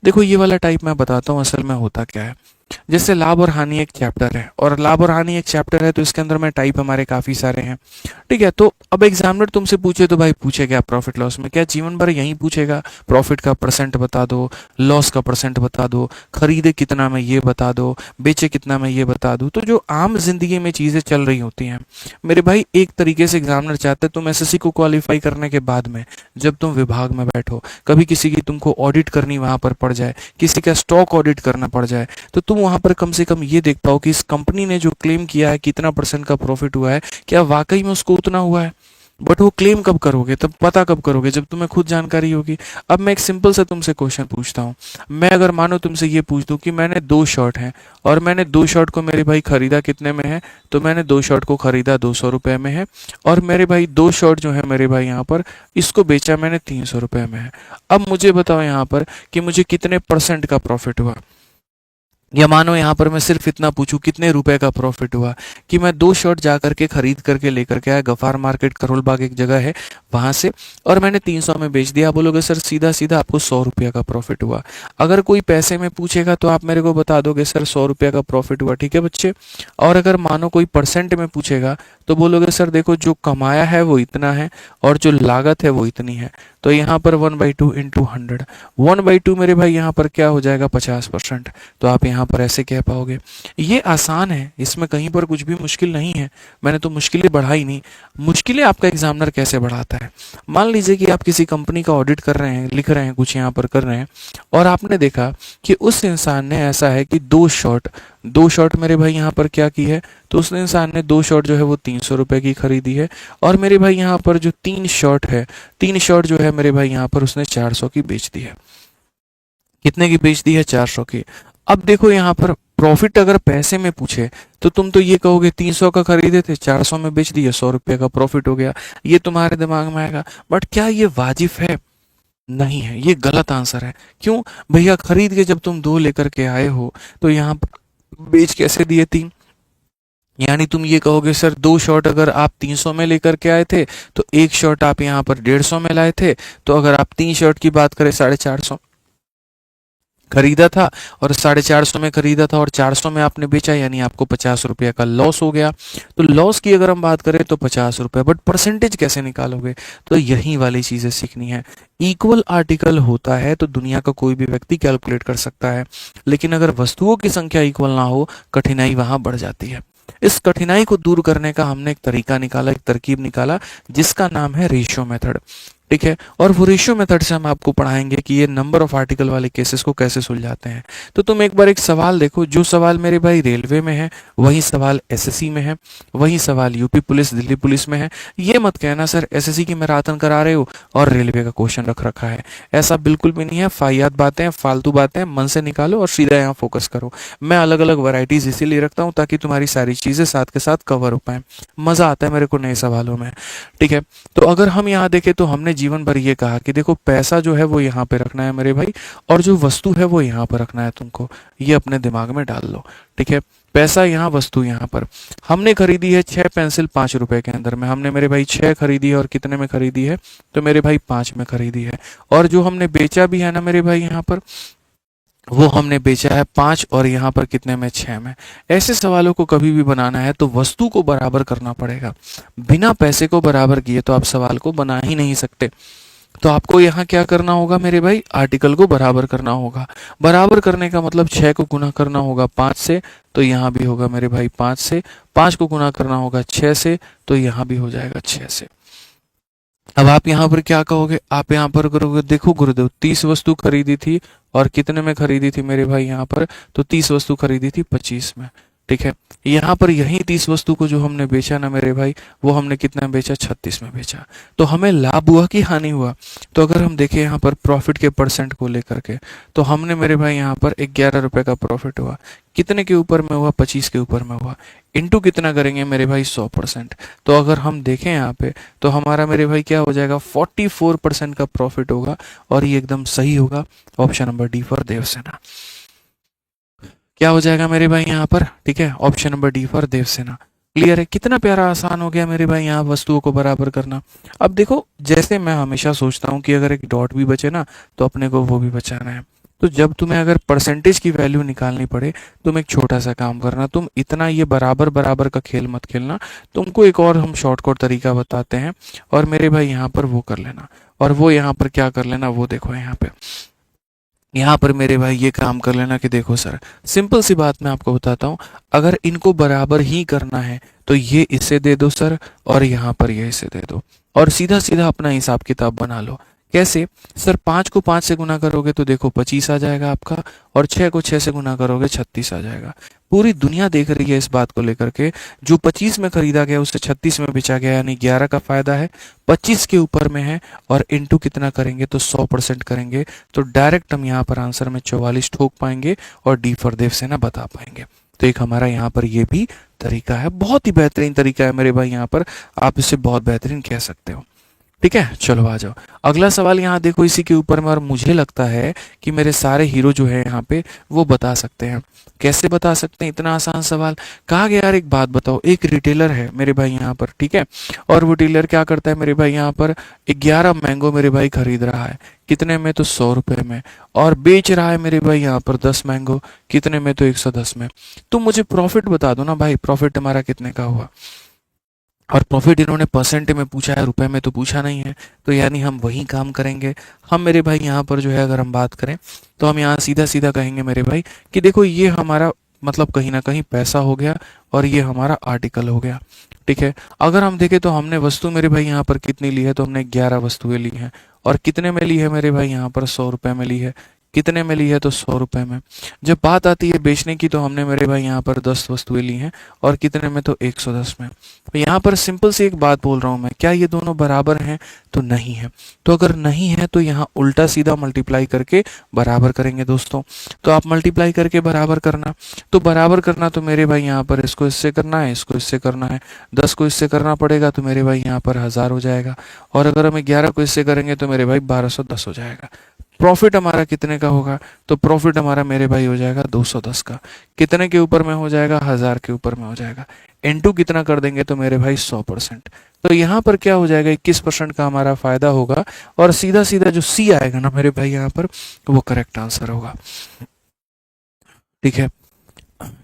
A: देखो ये वाला टाइप मैं बताता हूँ असल में होता क्या है। जैसे लाभ और हानि एक चैप्टर है, और लाभ और हानि एक चैप्टर है तो इसके अंदर में टाइप हमारे काफी सारे हैं। ठीक है, तो अब एग्जामिनर तुमसे पूछे तो भाई पूछेगा प्रॉफिट लॉस में, क्या जीवन भर यही पूछेगा, प्रॉफिट का परसेंट बता दो, लॉस का परसेंट बता दो, खरीदे कितना में ये बता दो, बेचे कितना में ये बता दो। तो जो आम जिंदगी में चीजें चल रही होती हैं मेरे भाई, एक तरीके से एग्जामिनर चाहते हैं तुम एसएससी को क्वालिफाई करने के बाद में जब तुम विभाग में बैठो, कभी किसी की तुमको ऑडिट करनी वहां पर पड़ जाए, किसी का स्टॉक ऑडिट करना पड़ जाए, तो तुम वहां पर कम से कम ये देख पाओ कि इस कंपनी ने जो क्लेम किया है कितना परसेंट का प्रॉफिट हुआ है, क्या वाकई में उसको उतना हुआ है। बट वो क्लेम कब करोगे, तब पता कब करोगे जब तुम्हें खुद जानकारी होगी। अब मैं एक सिंपल सा तुमसे क्वेश्चन पूछता हूँ। मैं अगर मानो तुमसे ये पूछ दूं कि मैंने 2 शर्ट हैं और मैंने 2 शर्ट को मेरे भाई खरीदा कितने में है, तो मैंने 2 शर्ट को खरीदा 200 रुपए में है, और मेरे भाई 2 शर्ट जो है मेरे भाई यहाँ पर इसको बेचा मैंने 300 रुपए में है। अब मुझे बताओ यहाँ पर कि मुझे कितने परसेंट का प्रॉफिट हुआ। या मानो यहाँ पर मैं सिर्फ इतना पूछूं कितने रुपए का प्रॉफिट हुआ, कि मैं 2 शर्ट जा करके खरीद करके लेकर के आया, गफार मार्केट करोल बाग एक जगह है वहां से, और मैंने 300 में बेच दिया। बोलोगे सर सीधा सीधा आपको 100 रुपया का प्रॉफिट हुआ। अगर कोई पैसे में पूछेगा तो आप मेरे को बता दोगे सर 100 रुपया का प्रॉफिट हुआ। ठीक है बच्चे, और अगर मानो कोई परसेंट में पूछेगा तो बोलोगे सर देखो जो कमाया है वो इतना है और जो लागत है वो इतनी है। तो यहाँ पर 1/2 इंटू 100, 1/2 मेरे भाई यहाँ पर क्या हो जाएगा 50%। तो आप यहाँ पर ऐसे कह पाओगे। ये आसान है, इसमें कहीं पर कुछ भी मुश्किल नहीं है, मैंने तो मुश्किलें बढ़ाई नहीं। मुश्किलें आपका एग्जामिनर कैसे बढ़ाता है, मान लीजिए कि आप किसी कंपनी का ऑडिट कर रहे हैं, लिख रहे हैं, कुछ यहाँ पर कर रहे हैं, और आपने देखा कि उस इंसान ने ऐसा है कि 2 शर्ट मेरे भाई यहाँ पर क्या की है, तो उस इंसान ने 2 शर्ट जो है वो 300 रुपए की खरीदी है, और मेरे भाई यहाँ पर जो 3 शर्ट है, 3 शर्ट जो है मेरे भाई यहाँ पर उसने 400 की बेच दी है। कितने की बेच दी है, 400 की। अब देखो यहाँ पर प्रॉफिट अगर पैसे में पूछे तो तुम तो ये कहोगे 300 का खरीदे थे, 400 में बेच दिया, 100 रुपये का प्रॉफिट हो गया, ये तुम्हारे दिमाग में आएगा। बट क्या ये वाजिब है? नहीं है, ये गलत आंसर है। क्यों? भैया खरीद के जब तुम 2 लेकर के आए हो तो यहाँ पर बेच कैसे दिए 3? यानी तुम ये कहोगे सर 2 शर्ट अगर आप 300 में लेकर के आए थे तो 1 शर्ट आप यहाँ पर 150 में लाए थे, तो अगर आप 3 शर्ट की बात करें 450 खरीदा था और 450 में खरीदा था और 400 में आपने बेचा, यानी आपको 50 रुपये का लॉस हो गया। तो लॉस की अगर हम बात करें तो 50 रुपये, बट परसेंटेज कैसे निकालोगे? तो यही वाली चीजें सीखनी है। इक्वल आर्टिकल होता है तो दुनिया का कोई भी व्यक्ति कैलकुलेट कर सकता है, लेकिन अगर वस्तुओं की संख्या इक्वल ना हो, कठिनाई वहां बढ़ जाती है। इस कठिनाई को दूर करने का हमने एक तरीका निकाला, एक तरकीब निकाला, जिसका नाम है रेशियो मेथड। ठीक है, और वो रेशियो मेथड से हम आपको पढ़ाएंगे कि ये नंबर ऑफ आर्टिकल वाले केसेस को कैसे सुलझाते हैं। तो तुम एक बार एक सवाल देखो, जो सवाल मेरे भाई रेलवे में है वही सवाल एसएससी में है, वही सवाल यूपी पुलिस, दिल्ली पुलिस में है। ये मत कहना सर एसएससी की मैराथन करा रहे हो और रेलवे का क्वेश्चन रख रखा है, ऐसा बिल्कुल भी नहीं है। फाहियात बातें हैं, फालतू बातें हैं, मन से निकालो और सीधा यहाँ फोकस करो। मैं अलग अलग वैरायटीज इसीलिए रखता हूँ ताकि तुम्हारी सारी चीजें साथ के साथ कवर हो पाए। मजा आता है मेरे को नए सवालों में। ठीक है, तो अगर हम यहाँ देखें तो हमने जीवन भर ये कहा कि देखो पैसा जो है वो यहाँ पे रखना है मेरे भाई, और जो वस्तु है वो यहाँ पर रखना है तुमको, ये अपने दिमाग में डाल लो। ठीक है, पैसा यहाँ, वस्तु यहाँ पर। हमने खरीदी है 6 पेंसिल 5 रुपए के अंदर में, हमने मेरे भाई 6 खरीदी है और कितने में खरीदी है? तो मेरे भाई 5 में खरीदी है। और जो हमने बेचा भी है ना मेरे भाई यहाँ पर, वो हमने बेचा है 5 और यहाँ पर कितने में? 6 में। ऐसे सवालों को कभी भी बनाना है तो वस्तु को बराबर करना पड़ेगा। बिना पैसे को बराबर किए तो आप सवाल को बना ही नहीं सकते। तो आपको यहाँ क्या करना होगा मेरे भाई? आर्टिकल को बराबर करना होगा। बराबर करने का मतलब 6 को गुना करना होगा 5 से, तो यहाँ भी होगा मेरे भाई 5 से। 5 को गुना करना होगा 6 से, तो यहाँ भी हो जाएगा 6 से। अब आप यहाँ पर क्या कहोगे? आप यहाँ पर करोगे, देखो गुरुदेव 30 वस्तु खरीदी थी और कितने में खरीदी थी मेरे भाई यहाँ पर? तो 30 वस्तु खरीदी थी 25 में। ठीक है, यहाँ पर यही 30 वस्तु को जो हमने बेचा ना मेरे भाई, वो हमने कितना में बेचा? 36 में बेचा। तो हमें लाभ हुआ कि हानि हुआ? तो अगर हम देखें यहाँ पर प्रॉफिट के परसेंट को लेकर के, तो हमने मेरे भाई यहाँ पर 11 रुपए का प्रॉफिट हुआ। कितने के ऊपर में हुआ? 25 के ऊपर में हुआ। इंटू कितना करेंगे मेरे भाई? 100%। तो अगर हम देखें यहाँ पे तो हमारा मेरे भाई क्या हो जाएगा? 44% का प्रॉफिट होगा, और ये एकदम सही होगा। Option number D for Devsena. क्या हो जाएगा मेरे भाई यहाँ पर? ठीक है, option number D for Devsena. Clear है? कितना प्यारा आसान हो गया मेरे भाई यहाँ वस्तुओं को बराबर करना। अब देखो, जैसे मैं हमेशा सोचता हूँ कि अगर एक डॉट भी बचे ना तो अपने को वो भी बचाना है। तो जब तुम्हें अगर परसेंटेज की वैल्यू निकालनी पड़े, तुम एक छोटा सा काम करना, तुम इतना ये बराबर बराबर का खेल मत खेलना। तुमको एक और हम शॉर्टकट तरीका बताते हैं, और मेरे भाई यहाँ पर वो कर लेना, और वो यहाँ पर क्या कर लेना वो देखो। यहाँ पर मेरे भाई ये काम कर लेना कि देखो सर, सिंपल सी बात मैं आपको बताता हूँ, अगर इनको बराबर ही करना है तो ये इसे दे दो सर, और यहाँ पर ये इसे दे दो, और सीधा सीधा अपना हिसाब किताब बना लो। कैसे? सर 5 को 5 से गुना करोगे तो देखो 25 आ जाएगा आपका, और 6 को 6 से गुना करोगे 36 आ जाएगा। पूरी दुनिया देख रही है इस बात को लेकर के, जो 25 में खरीदा गया उसे 36 में बेचा गया, यानी 11 का फायदा है। 25 के ऊपर में है, और इंटू कितना करेंगे? तो 100% करेंगे, तो डायरेक्ट हम यहाँ पर आंसर में 44 ठोक पाएंगे और डी फॉर देवसेना बता पाएंगे। तो एक हमारा यहाँ पर ये भी तरीका है, बहुत ही बेहतरीन तरीका है मेरे भाई। यहाँ पर आप इसे बहुत बेहतरीन कह सकते हो। ठीक है, चलो आ जाओ। अगला सवाल यहाँ देखो इसी के ऊपर में, और मुझे लगता है कि मेरे सारे हीरो जो है यहाँ पे वो बता सकते हैं। कैसे बता सकते हैं? इतना आसान सवाल। कहा गया यार एक बात बताओ, एक रिटेलर है मेरे भाई यहाँ पर, ठीक है, और वो डीलर क्या करता है मेरे भाई यहाँ पर? 11 मैंगो मेरे भाई खरीद रहा है। कितने में? तो 100 रुपए में। और बेच रहा है मेरे भाई यहाँ पर 10 मैंगो। कितने में? तो 110 में। तुम मुझे प्रॉफिट बता दो ना भाई, प्रॉफिट हमारा कितने का हुआ? और प्रॉफिट इन्होंने परसेंट में पूछा है, रुपए में तो पूछा नहीं है। तो यानी हम वही काम करेंगे। हम मेरे भाई यहाँ पर जो है अगर हम बात करें तो हम यहाँ सीधा सीधा कहेंगे मेरे भाई कि देखो ये हमारा मतलब कहीं ना कहीं पैसा हो गया, और ये हमारा आर्टिकल हो गया। ठीक है, अगर हम देखें तो हमने वस्तु मेरे भाई यहाँ पर कितनी ली है? तो हमने 11 वस्तुएं ली हैं, और कितने में ली है मेरे भाई यहाँ पर? 100 रुपए में ली है। कितने में ली है? तो 100 रुपए में। जब बात आती है बेचने की तो हमने मेरे भाई यहाँ पर 10 वस्तुएं ली हैं और कितने में? तो 110 में। तो यहाँ पर सिंपल सी एक बात बोल रहा हूँ मैं, क्या ये दोनों बराबर हैं? तो नहीं है। तो अगर नहीं है तो यहाँ उल्टा सीधा मल्टीप्लाई करके बराबर करेंगे दोस्तों। तो आप मल्टीप्लाई करके बराबर करना, तो बराबर करना तो मेरे भाई यहाँ पर इसको इससे करना है, इसको इससे करना है, 10 को इससे करना पड़ेगा तो मेरे भाई यहाँ पर 1000 हो जाएगा, और अगर हम 11 को इससे करेंगे तो मेरे भाई 1210 हो जाएगा। प्रॉफिट हमारा कितने का होगा? तो प्रॉफिट हमारा मेरे भाई हो जाएगा 210 का। कितने के ऊपर में हो जाएगा? 1000 के ऊपर में हो जाएगा। इनटू कितना कर देंगे? तो मेरे भाई 100%। तो यहाँ पर क्या हो जाएगा? 21% का हमारा फायदा होगा, और सीधा सीधा जो सी आएगा ना मेरे भाई यहाँ पर, वो करेक्ट आंसर होगा। ठीक है,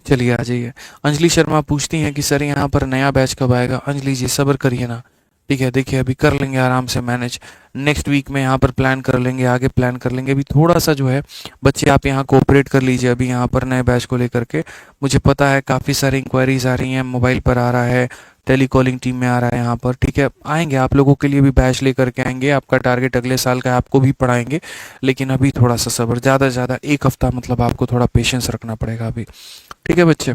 A: चलिए आ जाइए। अंजलि शर्मा पूछती हैं कि सर यहाँ पर नया बैच कब आएगा? अंजलि जी सब्र करिए ना, ठीक है, देखिए अभी कर लेंगे आराम से मैनेज, नेक्स्ट वीक में यहाँ पर प्लान कर लेंगे, आगे प्लान कर लेंगे। अभी थोड़ा सा जो है बच्चे आप यहाँ कोऑपरेट कर लीजिए अभी यहाँ पर नए बैच को लेकर के। मुझे पता है काफ़ी सारी इंक्वायरीज आ रही हैं, मोबाइल पर आ रहा है, टेली कॉलिंग टीम में आ रहा है यहाँ पर, ठीक है, आएंगे आप लोगों के लिए भी बैच लेकर के आएंगे। आपका टारगेट अगले साल का है, आपको भी पढ़ाएंगे, लेकिन अभी थोड़ा सा सब्र, ज़्यादा से ज़्यादा 1 हफ्ता मतलब आपको थोड़ा पेशेंस रखना पड़ेगा अभी। ठीक है बच्चे,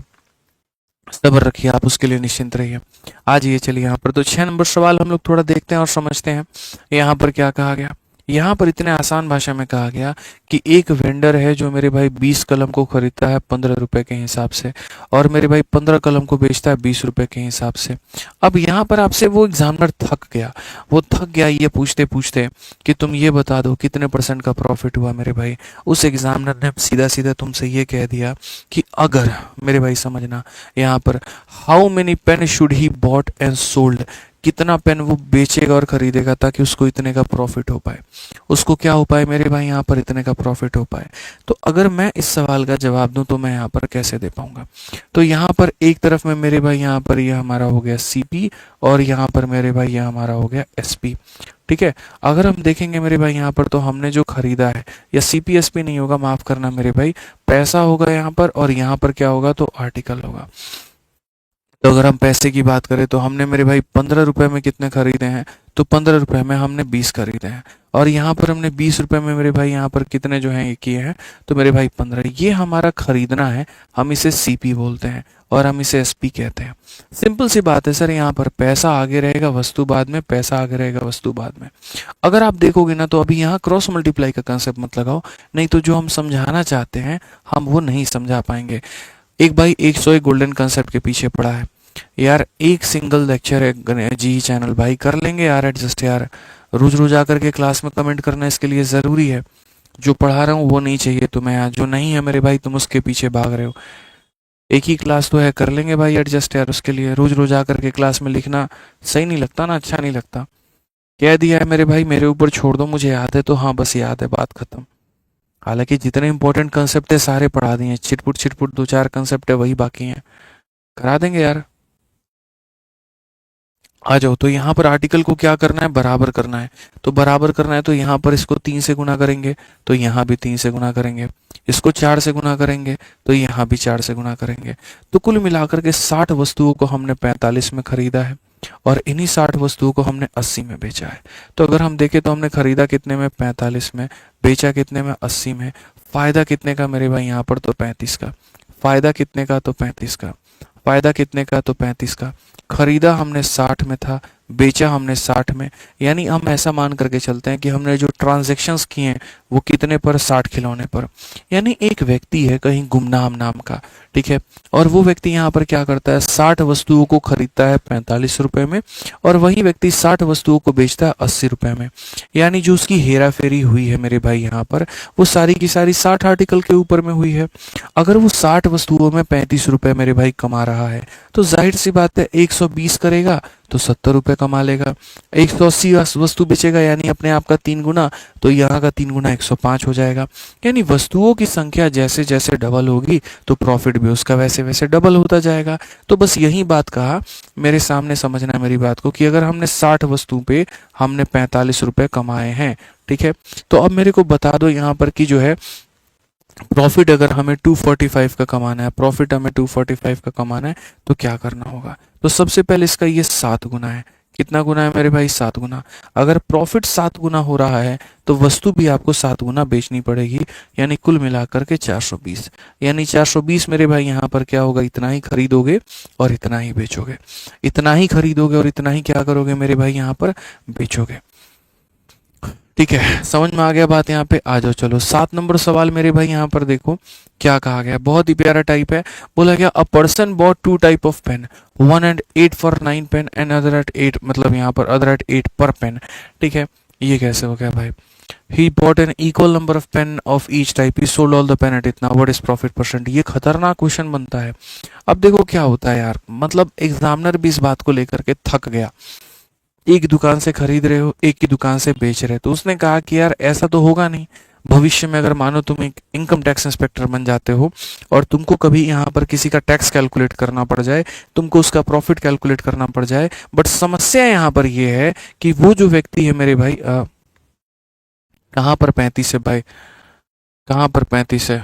A: सब्र रखिए आप, उसके लिए निश्चिंत रहिए। आ जाइए, चलिए यहाँ पर तो 6 नंबर सवाल हम लोग थोड़ा देखते हैं और समझते हैं। यहाँ पर क्या कहा गया? यहाँ पर इतने आसान भाषा में कहा गया कि एक वेंडर है जो मेरे भाई 20 कलम को खरीदता है 15 रुपए के हिसाब से, और मेरे भाई 15 कलम को बेचता है 20 रुपए के हिसाब से। अब यहाँ पर आपसे वो एग्जामिनर थक गया, वो थक गया ये पूछते पूछते कि तुम ये बता दो कितने % का प्रॉफिट हुआ मेरे भाई। उस एग्जामिनर ने सीधा सीधा तुमसे ये कह दिया कि अगर, मेरे भाई समझना यहाँ पर, how many pen should he bought and sold, कितना पेन वो बेचेगा और खरीदेगा ताकि उसको इतने का प्रॉफिट हो पाए, उसको क्या हो पाए मेरे भाई यहाँ पर, इतने का प्रॉफिट हो पाए। तो अगर मैं इस सवाल का जवाब दूं तो मैं यहाँ पर कैसे दे पाऊंगा? तो यहाँ पर एक तरफ में मेरे भाई यहाँ पर यह हमारा हो गया सीपी, और यहाँ पर मेरे भाई यह हमारा हो गया एसपी। ठीक है, अगर हम देखेंगे मेरे भाई यहाँ पर तो हमने जो खरीदा है, या सीपी एसपी नहीं होगा, माफ करना मेरे भाई, पैसा होगा यहाँ पर, और यहाँ पर क्या होगा? तो आर्टिकल होगा। तो अगर हम पैसे की बात करें तो हमने मेरे भाई 15 रुपए में कितने खरीदे हैं? तो 15 रुपए में हमने 20 खरीदे हैं, और यहाँ पर हमने 20 रुपए में मेरे भाई यहाँ पर कितने जो हैं ये किए हैं? तो मेरे भाई 15। ये हमारा खरीदना है, हम इसे सीपी बोलते हैं और हम इसे एसपी कहते हैं। सिंपल सी बात है सर, यहाँ पर पैसा आगे रहेगा वस्तु बाद में, पैसा आगे रहेगा वस्तु बाद में। अगर आप देखोगे ना तो अभी यहाँ क्रॉस मल्टीप्लाई का कंसेप्ट मत लगाओ, नहीं तो जो हम समझाना चाहते हैं हम वो नहीं समझा पाएंगे। एक भाई 101 गोल्डन कंसेप्ट के पीछे पड़ा है यार, एक सिंगल लेक्चर है जी चैनल भाई, कर लेंगे यार एडजस्ट यार। रोज रोज आकर के क्लास में कमेंट करना इसके लिए ज़रूरी है? जो पढ़ा रहा हूँ वो नहीं चाहिए तुम्हें यार, जो नहीं है मेरे भाई तुम उसके पीछे भाग रहे हो। एक ही क्लास तो है, कर लेंगे भाई एडजस्ट यार, उसके लिए रोज रोज आकर के क्लास में लिखना सही नहीं लगता ना, अच्छा नहीं लगता। कह दिया है मेरे भाई, मेरे ऊपर छोड़ दो, मुझे याद है तो हाँ बस याद है, बात खत्म। हालांकि जितने इंपॉर्टेंट कंसेप्ट है सारे पढ़ा दिए हैं, छिटपुट 2-4 कंसेप्ट है वही बाकी हैं, करा देंगे यार। आ जाओ, तो यहाँ पर आर्टिकल को क्या करना है? बराबर करना है। तो बराबर करना है तो यहाँ पर इसको 3 से गुना करेंगे, तो यहाँ भी 3 से गुना करेंगे, इसको 4 से गुना करेंगे तो यहाँ भी 4 से गुना करेंगे। तो कुल मिलाकर के 60 वस्तुओं को हमने 45 में खरीदा है, और इन्हीं 60 वस्तुओं को हमने 80 में बेचा है। तो अगर हम देखें तो हमने खरीदा कितने में? 45 में, बेचा कितने में? 80 में। फायदा कितने का मेरे भाई यहाँ पर? तो 35 का। फायदा कितने का? तो 35 का। फायदा कितने का? तो 35 का। खरीदा हमने 60 में था, बेचा हमने 60 में, यानी हम ऐसा मान करके चलते हैं कि हमने जो ट्रांजैक्शंस किए हैं वो कितने पर? 60 खिलौने पर। यानी एक व्यक्ति है कहीं गुमनाम नाम का, ठीक है, और वो व्यक्ति यहाँ पर क्या करता है? 60 वस्तुओं को खरीदता है 45 रुपए में, और वही व्यक्ति 60 वस्तुओं को बेचता है 80 रुपए में। यानी जो उसकी हेरा फेरी हुई है मेरे भाई यहाँ पर, वो सारी की सारी 60 आर्टिकल के ऊपर में हुई है। अगर वो 60 वस्तुओं में 35 रुपए मेरे भाई कमा रहा है, तो जाहिर सी बात है 120 करेगा तो 70 रुपए कमा लेगा। 180 वस्तु बेचेगा यानी अपने आप का 3 गुना, तो यहाँ का 3 गुना 105 हो जाएगा। यानी वस्तुओं की संख्या जैसे जैसे डबल होगी तो प्रॉफिट भी उसका वैसे वैसे डबल होता जाएगा। तो बस यही बात कहा, मेरे सामने समझना है मेरी बात को, कि अगर हमने 60 वस्तु पे हमने 45 रुपए कमाए हैं, ठीक है, तो अब मेरे को बता दो यहाँ पर कि जो है प्रॉफिट अगर हमें 245 का कमाना है, प्रॉफिट हमें 245 का कमाना है तो क्या करना होगा? तो सबसे पहले इसका ये 7 गुना है, कितना गुना है मेरे भाई? 7 गुना। अगर प्रॉफिट 7 गुना हो रहा है तो वस्तु भी आपको 7 गुना बेचनी पड़ेगी, यानी कुल मिलाकर के 420। यानी 420 मेरे भाई यहाँ पर क्या होगा? इतना ही खरीदोगे और इतना ही बेचोगे। इतना ही खरीदोगे और इतना ही क्या करोगे मेरे भाई? यहाँ पर बेचोगे। ठीक है, समझ में आ गया बात? यहाँ पे आ जाओ। चलो 7 नंबर सवाल मेरे भाई यहाँ पर देखो क्या कहा गया, बहुत ही प्यारा टाइप है। बोला गया a person bought 2 type of pen, one at 8 for 9 pen and other at 8, मतलब यहाँ पर अदर एट 8 पर पेन। ठीक है, ये कैसे हो गया भाई? He bought N equal number of pain of each type, he sold all the pen eight इतना, व्हाट इज प्रॉफिट परसेंट? ये खतरनाक क्वेश्चन बनता है। अब देखो क्या होता है यार, मतलब एग्जामिनर भी इस बात को लेकर के थक गया। एक दुकान से खरीद रहे हो, एक की दुकान से बेच रहे हो, तो उसने कहा कि यार ऐसा तो होगा नहीं भविष्य में, अगर मानो तुम एक इनकम टैक्स इंस्पेक्टर बन जाते हो और तुमको कभी यहाँ पर किसी का टैक्स कैलकुलेट करना पड़ जाए, तुमको उसका प्रॉफिट कैलकुलेट करना पड़ जाए। बट समस्या यहाँ पर ये है कि वो जो व्यक्ति है मेरे भाई, कहाँ पर 35 है भाई? कहाँ पर 35 है?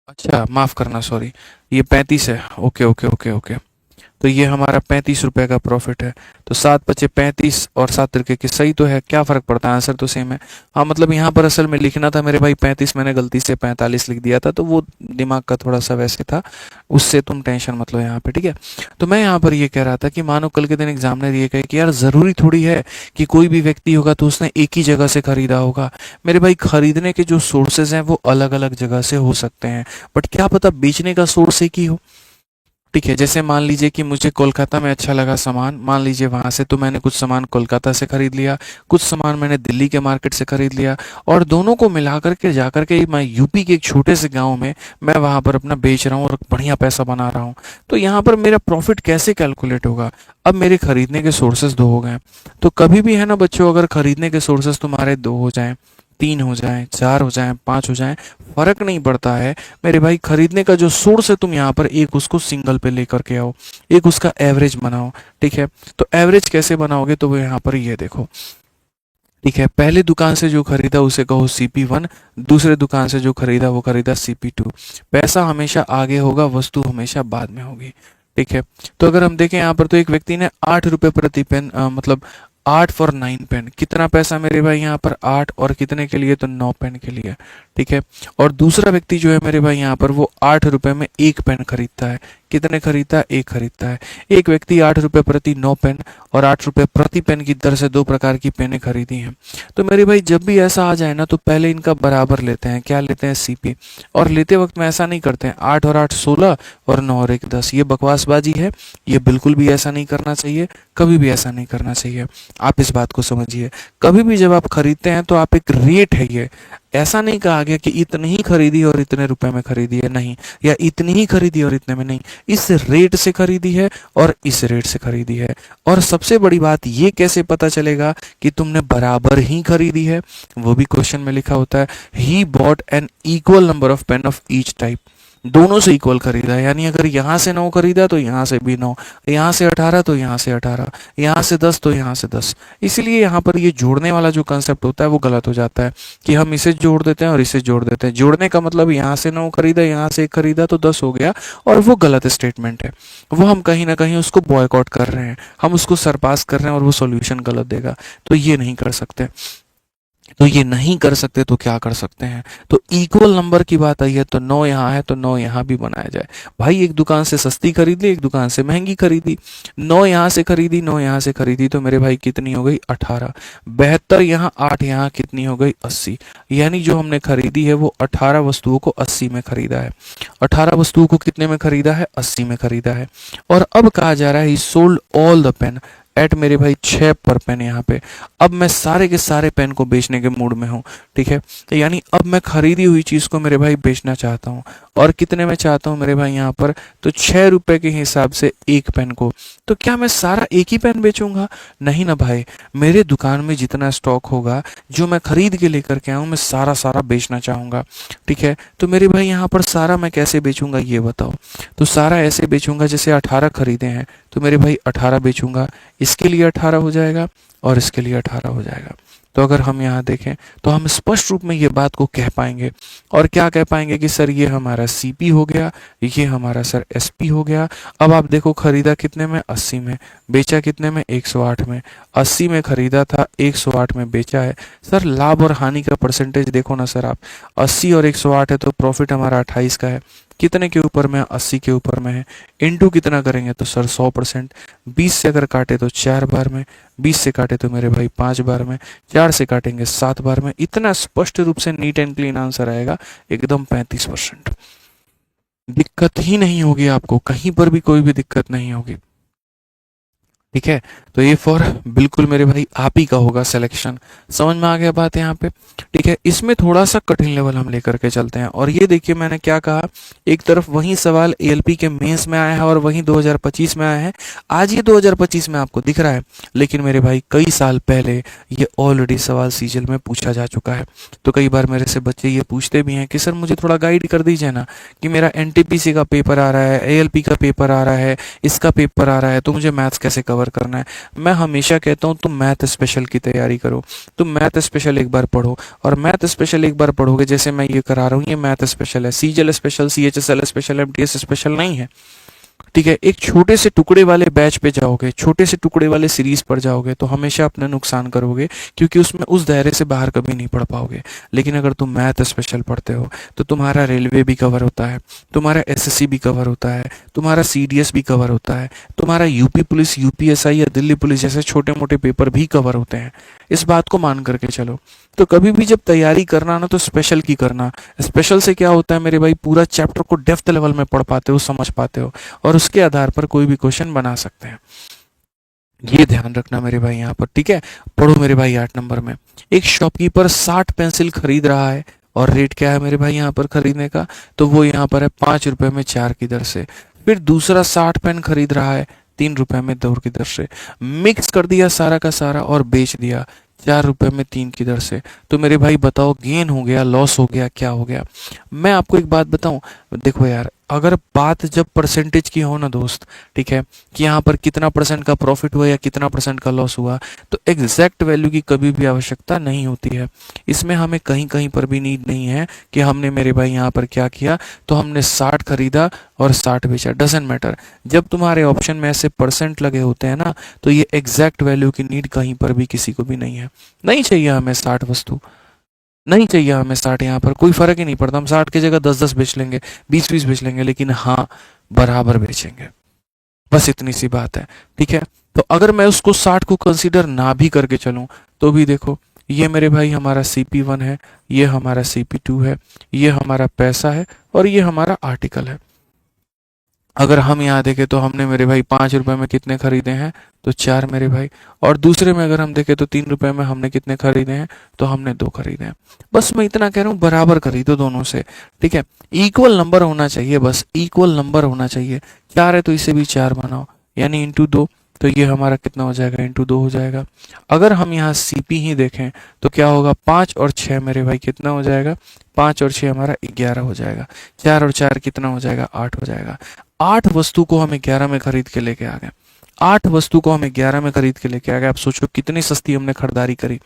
A: अच्छा माफ करना, सॉरी, ये 35 है। ओके ओके ओके ओके, तो ये हमारा 35 रुपए का प्रॉफिट है। तो 7 × 5 = 35 और 7 × सही तो है, क्या फर्क पड़ता है? आंसर तो सेम है। हाँ मतलब यहाँ पर असल में लिखना था मेरे भाई 35, मैंने गलती से 45 लिख दिया था, तो वो दिमाग का थोड़ा सा वैसे था, उससे तुम टेंशन मत लो यहाँ पे। ठीक है, तो मैं यहाँ पर ये कह रहा था कि मानो कल के दिन एग्जामिनर ये कहे कि यार ज़रूरी थोड़ी है कि कोई भी व्यक्ति होगा तो उसने एक ही जगह से खरीदा होगा। मेरे भाई खरीदने के जो सोर्सेज हैं वो अलग अलग जगह से हो सकते हैं, बट क्या पता बेचने का सोर्स एक ही हो। ठीक है, जैसे मान लीजिए कि मुझे कोलकाता में अच्छा लगा सामान, मान लीजिए वहाँ से, तो मैंने कुछ सामान कोलकाता से खरीद लिया, कुछ सामान मैंने दिल्ली के मार्केट से खरीद लिया, और दोनों को मिला करके जा करके मैं यूपी के एक छोटे से गांव में मैं वहाँ पर अपना बेच रहा हूँ और बढ़िया पैसा बना रहा हूँ। तो यहाँ पर मेरा प्रॉफिट कैसे कैलकुलेट होगा? अब मेरे खरीदने के सोर्सेज दो हो गए, तो कभी भी है ना बच्चों, अगर खरीदने के सोर्सेज तुम्हारे दो हो जाएं, 3 हो जाएं, 4 हो जाएं, 5 हो जाएं, फर्क नहीं पड़ता है मेरे भाई। खरीदने का जो सोर्स है तुम यहाँ पर एक उसको सिंगल पे लेकर के आओ, एक उसका एवरेज बनाओ। ठीक है, तो एवरेज कैसे बनाओगे? तो वो यहाँ पर ये देखो। ठीक है, पहले दुकान से जो खरीदा उसे कहो CP1, दूसरे दुकान से जो खरीदा वो खरीदा CP2। पैसा हमेशा आगे होगा, वस्तु हमेशा बाद में होगी। ठीक है, तो अगर हम देखें यहाँ पर, तो एक व्यक्ति ने 8 रुपए प्रति पेन, मतलब 8 फॉर 9 पेन, कितना पैसा मेरे भाई यहाँ पर? 8, और कितने के लिए? तो 9 पेन के लिए। ठीक है, और दूसरा व्यक्ति जो है मेरे भाई यहाँ पर, वो 8 रुपए में एक पेन खरीदता है। कितने खरीदता है? एक खरीदता है। एक व्यक्ति 8 रुपए प्रति 9 पेन और 8 रुपए प्रति पेन की दर से 2 प्रकार की पेनें खरीदी हैं। तो मेरे भाई जब भी ऐसा आ जाए ना, तो पहले इनका बराबर लेते हैं। क्या लेते हैं? CP। और लेते वक्त में ऐसा नहीं करते हैं 8 और 8 16 और 9 और 1 10, ये बकवासबाजी है। ये बिल्कुल भी ऐसा नहीं करना चाहिए, कभी भी ऐसा नहीं करना चाहिए। आप इस बात को समझिए, कभी भी जब आप खरीदते हैं तो आप एक रेट है, ये ऐसा नहीं कहा गया कि इतनी ही खरीदी और इतने रुपए में खरीदी है, नहीं, या इतनी ही खरीदी और इतने में, नहीं, इस रेट से खरीदी है और इस रेट से खरीदी है। और सबसे बड़ी बात, ये कैसे पता चलेगा कि तुमने बराबर ही खरीदी है? वो भी क्वेश्चन में लिखा होता है, he bought N equal number of pain of each type. दोनों से इक्वल खरीदा है, यानी अगर यहाँ से 9 खरीदा तो यहाँ से भी 9, यहाँ से 18 तो यहाँ से 18, यहाँ से 10 तो यहाँ से 10। इसलिए यहाँ पर ये जोड़ने वाला जो कंसेप्ट होता है वो गलत हो जाता है कि हम इसे जोड़ देते हैं और इसे जोड़ देते हैं। जोड़ने का मतलब यहाँ से 9 खरीदा, यहाँ से 1 खरीदा तो 10 हो गया, और वो गलत स्टेटमेंट है। वो हम कहीं ना कहीं उसको बॉयकॉट कर रहे हैं, हम उसको सरपास कर रहे हैं और वो सॉल्यूशन गलत देगा। तो ये नहीं कर सकते। तो ये नहीं कर सकते तो क्या कर सकते हैं? तो इक्वल नंबर की बात आई है, तो 9 यहाँ है तो 9 यहाँ भी बनाया जाए। भाई एक दुकान से सस्ती खरीद ली, एक दुकान से महंगी खरीदी, 9 यहाँ से खरीदी, 9 यहाँ से खरीदी, तो मेरे भाई कितनी हो गई? 18। 72 यहाँ, 8 यहाँ, कितनी हो गई? 80। यानी जो हमने खरीदी है वो 18 वस्तुओं को 80 में खरीदा है। 18 वस्तुओं को कितने में खरीदा है? 80 में खरीदा है। और अब कहा जा रहा है ही sold all the pen eight मेरे भाई 6 पर पेन। यहाँ पे अब मैं सारे के सारे पेन को बेचने के मूड में हूँ। ठीक है, तो यानी अब मैं खरीदी हुई चीज़ को मेरे भाई बेचना चाहता हूँ, और कितने में चाहता हूँ मेरे भाई यहाँ पर? तो 6 रुपए के हिसाब से एक पेन को। तो क्या मैं सारा एक ही पेन बेचूंगा? नहीं ना भाई, मेरे दुकान में जितना स्टॉक होगा, जो मैं खरीद के लेकर के आऊँ, मैं सारा सारा बेचना चाहूँगा। ठीक है, तो मेरे भाई यहाँ पर सारा मैं कैसे बेचूंगा ये बताओ? तो सारा ऐसे बेचूंगा, जैसे 18 खरीदे हैं तो मेरे भाई 18 बेचूंगा, इसके लिए 18 हो जाएगा और इसके लिए 18 हो जाएगा। तो अगर हम यहाँ देखें तो हम स्पष्ट रूप में ये बात को कह पाएंगे। और क्या कह पाएंगे कि सर ये हमारा सीपी हो गया, ये हमारा सर एसपी हो गया। अब आप देखो खरीदा कितने में, 80 में, बेचा कितने में, 108 में। 80 में खरीदा था, 108 में बेचा है। सर लाभ और हानि का परसेंटेज देखो ना सर आप, 80 और 108 है तो प्रॉफिट हमारा 28 का है। कितने के ऊपर में, 80 के ऊपर में है। इनटू कितना करेंगे तो सर 100%। 20 से अगर काटे तो 4 बार में, 20 से काटे तो मेरे भाई 5 बार में, 4 से काटेंगे 7 बार में। इतना स्पष्ट रूप से नीट एंड क्लीन आंसर आएगा एकदम 35%। दिक्कत ही नहीं होगी आपको, कहीं पर भी कोई भी दिक्कत नहीं होगी। ठीक है, तो ये फॉर बिल्कुल मेरे भाई आप ही का होगा सिलेक्शन। समझ में आ गया बात यहाँ पे। ठीक है, इसमें थोड़ा सा कठिन लेवल हम लेकर के चलते हैं। और ये देखिए मैंने क्या कहा, एक तरफ वही सवाल एएलपी के मेंस में आया है और वही 2025 में आया है। आज ये 2025 में आपको दिख रहा है, लेकिन मेरे भाई कई साल पहले ये ऑलरेडी सवाल सीजल में पूछा जा चुका है। तो कई बार मेरे से बच्चे ये पूछते भी हैं कि सर मुझे थोड़ा गाइड कर दीजिए ना, कि मेरा एनटीपीसी का पेपर आ रहा है, एएलपी का पेपर आ रहा है, इसका पेपर आ रहा है, तो मुझे मैथ्स कैसे कवर करना है। मैं हमेशा कहता हूँ तुम मैथ स्पेशल की तैयारी करो, तुम मैथ स्पेशल एक बार पढ़ो। और मैथ स्पेशल एक बार पढ़ोगे, जैसे मैं ये करा रहा हूँ, ये मैथ स्पेशल है, CGL special, CHSL special, MTS special नहीं है। ठीक है, एक छोटे से टुकड़े वाले बैच पे जाओगे, छोटे से टुकड़े वाले सीरीज पर जाओगे तो हमेशा अपना नुकसान करोगे, क्योंकि उसमें उस दायरे से बाहर कभी नहीं पढ़ पाओगे। लेकिन अगर तुम मैथ स्पेशल पढ़ते हो तो तुम्हारा रेलवे भी कवर होता है, तुम्हारा एसएससी भी कवर होता है, तुम्हारा सीडीएस भी कवर होता है, तुम्हारा यूपी पुलिस, यूपीएसआई या दिल्ली पुलिस जैसे छोटे मोटे पेपर भी कवर होते हैं। इस बात को मान करके चलो। तो कभी भी जब तैयारी करना ना तो स्पेशल की करना। स्पेशल से क्या होता है मेरे भाई, पूरा चैप्टर को डेप्थ लेवल में पढ़ पाते हो, समझ पाते हो, और उसके आधार पर कोई भी क्वेश्चन बना सकते हैं। ये ध्यान रखना मेरे भाई यहाँ पर। ठीक है, पढ़ो मेरे भाई 8 नंबर में। एक शॉपकीपर 60 पेंसिल खरीद रहा है, और रेट क्या है मेरे भाई यहाँ पर खरीदने का, तो वो यहाँ पर है 5 रुपए में 4 की दर से। फिर दूसरा 60 पेन खरीद रहा है 3 रुपए में 2 की दर से। मिक्स कर दिया सारा का सारा और बेच दिया 4 रुपए में 3 की दर से। तो मेरे भाई बताओ गेन हो गया, लॉस हो गया, क्या हो गया। मैं आपको एक बात बताऊं, देखो यार, अगर बात जब परसेंटेज की हो ना दोस्त, ठीक है, कि यहाँ पर कितना परसेंट का प्रॉफिट हुआ या कितना परसेंट का लॉस हुआ, तो एग्जैक्ट वैल्यू की कभी भी आवश्यकता नहीं होती है। इसमें हमें कहीं कहीं पर भी नीड नहीं है कि हमने मेरे भाई यहाँ पर क्या किया, तो हमने 60 खरीदा और 60 बेचा, डजेंट मैटर। जब तुम्हारे ऑप्शन में ऐसे परसेंट लगे होते हैं ना, तो ये एग्जैक्ट वैल्यू की नीड कहीं पर भी किसी को भी नहीं है। नहीं चाहिए हमें 60 वस्तु, नहीं चाहिए हमें 60। यहाँ पर कोई फर्क ही नहीं पड़ता, हम 60 की जगह 10-10 बेच लेंगे, 20-20 बेच लेंगे, लेकिन हाँ बराबर बेचेंगे। बस इतनी सी बात है। ठीक है, तो अगर मैं उसको 60 को कंसीडर ना भी करके चलूं, तो भी देखो ये मेरे भाई हमारा CP1 है, ये हमारा CP2 है, ये हमारा पैसा है, और ये हमारा आर्टिकल है। अगर हम यहाँ देखें तो हमने मेरे भाई 5 रुपए में कितने खरीदे हैं, तो 4 मेरे भाई। और दूसरे में अगर हम देखें तो 3 रुपए में हमने कितने खरीदे हैं, तो हमने 2 खरीदे हैं। बस मैं इतना कह रहा हूँ, बराबर खरीदो दोनों से। ठीक है, इक्वल नंबर होना चाहिए, बस इक्वल नंबर होना चाहिए। 4 है तो इसे भी 4 बनाओ, यानी इंटू 2। तो ये हमारा कितना हो जाएगा, इंटू 2 हो जाएगा। अगर हम यहाँ CP ही देखें तो क्या होगा, 5 और 6 मेरे भाई कितना हो जाएगा, 5 और 6 हमारा 11 हो जाएगा। 4 और 4 कितना हो जाएगा, 8 हो जाएगा। 8 वस्तु को हम 11 में खरीद के लेके आ गए। 8 वस्तु को हम 11 में खरीद के लेके आ गए। आप सोचो कितनी सस्ती हमने खरीदारी करी।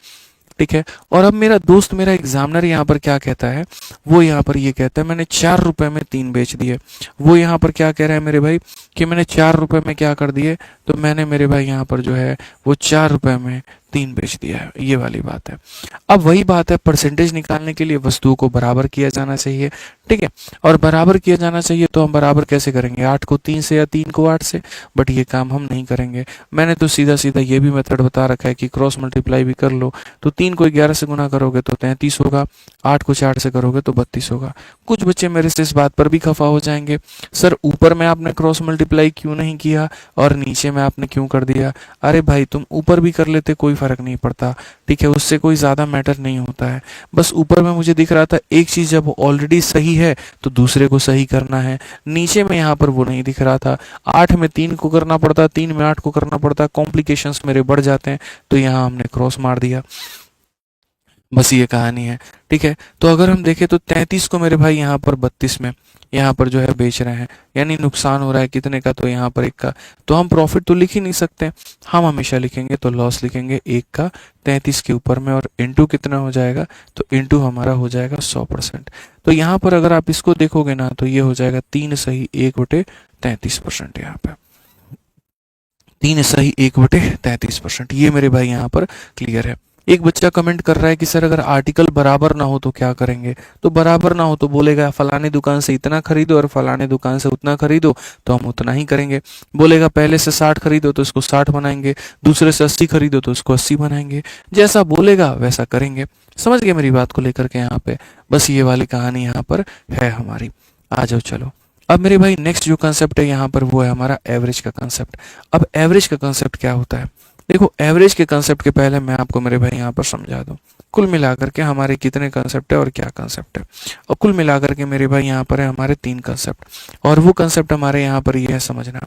A: ठीक है, और अब मेरा दोस्त, मेरा एग्जामिनर यहाँ पर क्या कहता है, वो यहाँ पर ये कहता है मैंने 4 रुपए में 3 बेच दिए। वो यहाँ पर क्या कह रहा है मेरे भाई, कि मैंने 4 रुपए में क्या कर दिए, तो मैंने मेरे भाई यहाँ पर जो है वो 4 रुपए में 3 बेच दिया है। ये वाली बात है। अब वही बात है, परसेंटेज निकालने के लिए वस्तुओं को बराबर किया जाना चाहिए। ठीक है, और बराबर किया जाना चाहिए तो हम बराबर कैसे करेंगे, 8 को 3 से या 3 को 8 से। बट ये काम हम नहीं करेंगे। मैंने तो सीधा सीधा ये भी मेथड बता रखा है कि क्रॉस मल्टीप्लाई भी कर लो। तो 3 को 11 से गुना करोगे तो 33 होगा, 8 को 4 से करोगे तो 32 होगा। कुछ बच्चे मेरे से इस बात पर भी खफा हो जाएंगे, सर ऊपर में आपने क्रॉस मल्टीप्लाई क्यों नहीं किया और नीचे में आपने क्यों कर दिया। अरे भाई तुम ऊपर भी कर लेते, कोई फर्क नहीं पड़ता। ठीक है, उससे कोई ज्यादा मैटर नहीं होता है। बस ऊपर में मुझे दिख रहा था एक चीज जब ऑलरेडी सही है तो दूसरे को सही करना है, नीचे में यहाँ पर वो नहीं दिख रहा था। 8 में 3 को करना पड़ता, 3 में 8 को करना पड़ता, कॉम्प्लिकेशंस मेरे बढ़ जाते हैं। तो यहाँ हमने क्रॉस मार दिया। बस ये कहानी है। ठीक है, तो अगर हम देखें तो 33 को मेरे भाई यहाँ पर 32 में, यहाँ पर जो है बेच रहे हैं, यानी नुकसान हो रहा है कितने का, तो यहाँ पर 1 का। तो हम प्रॉफिट तो लिख ही नहीं सकते, हम हमेशा लिखेंगे तो लॉस लिखेंगे 1 का 33 के ऊपर में, और इंटू कितना हो जाएगा, तो इंटू हमारा हो जाएगा 100%। तो यहाँ पर अगर आप इसको देखोगे ना तो ये हो जाएगा 3 सही 1/33%। यहाँ पे 3 सही 1/33%। ये मेरे भाई यहाँ पर क्लियर है। एक बच्चा कमेंट कर रहा है कि सर अगर आर्टिकल बराबर ना हो तो क्या करेंगे। तो बराबर ना हो तो बोलेगा फलाने दुकान से इतना खरीदो और फलाने दुकान से उतना खरीदो, तो हम उतना ही करेंगे। बोलेगा पहले से 60 खरीदो तो इसको 60 बनाएंगे, दूसरे से 80 खरीदो तो इसको 80 बनाएंगे। जैसा बोलेगा वैसा करेंगे। समझ गए मेरी बात को लेकर के यहाँ पे? बस ये वाली कहानी यहाँ पर है हमारी। आ जाओ चलो। अब मेरे भाई नेक्स्ट जो कंसेप्ट है यहाँ पर वो है हमारा एवरेज का कंसेप्ट। अब एवरेज का कंसेप्ट क्या होता है? देखो, एवरेज के कंसेप्ट के पहले मैं आपको मेरे भाई यहाँ पर समझा दूं कुल मिलाकर के हमारे कितने कंसेप्ट है और क्या कंसेप्ट है। और कुल मिलाकर के मेरे भाई यहाँ पर है हमारे 3 कंसेप्ट, और वो कंसेप्ट हमारे यहाँ पर ये है समझना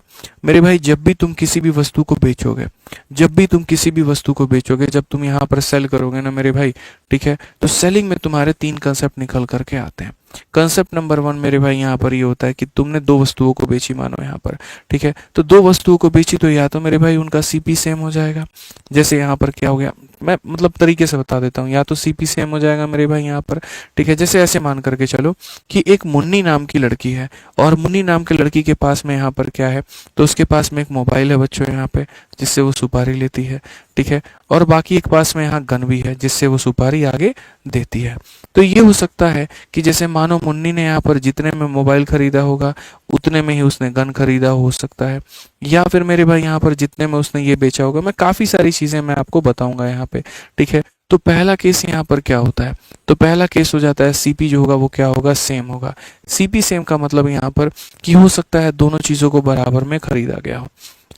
A: मेरे भाई। जब भी तुम किसी भी वस्तु को बेचोगे, जब भी तुम किसी भी वस्तु को बेचोगे, जब तुम यहाँ पर सेल करोगे ना मेरे भाई, ठीक है, तो सेलिंग में तुम्हारे 3 कंसेप्ट निकल करके आते हैं। कंसेप्ट नंबर 1 मेरे भाई यहाँ पर ये होता है कि तुमने 2 वस्तुओं को बेची, मानो यहाँ पर, ठीक है, तो 2 वस्तुओं को बेची तो या तो मेरे भाई उनका सीपी सेम हो जाएगा। जैसे यहाँ पर क्या हो गया, मैं मतलब तरीके से बता देता हूँ, या तो सीपी सेम हो जाएगा मेरे भाई यहाँ पर, ठीक है। जैसे ऐसे मान करके चलो कि एक मुन्नी नाम की लड़की है, और मुन्नी नाम की लड़की के पास में यहाँ पर क्या है, तो उसके पास में एक मोबाइल है बच्चों यहाँ पे, जिससे वो सुपारी लेती है, ठीक है, और बाकी एक पास में यहाँ गन भी है जिससे वो सुपारी आगे देती है। तो ये हो सकता है कि जैसे मानो मुन्नी ने यहाँ पर जितने में मोबाइल खरीदा होगा उतने में ही उसने गन खरीदा हो सकता है, या फिर मेरे भाई यहाँ पर जितने में उसने ये बेचा होगा। मैं काफ़ी सारी चीज़ें मैं आपको बताऊंगा यहाँ पे, ठीक है। तो पहला केस यहाँ पर क्या होता है, तो पहला केस हो जाता है सीपी जो होगा वो क्या होगा, सेम होगा। सीपी सेम का मतलब यहाँ पर कि हो सकता है दोनों चीज़ों को बराबर में खरीदा गया हो।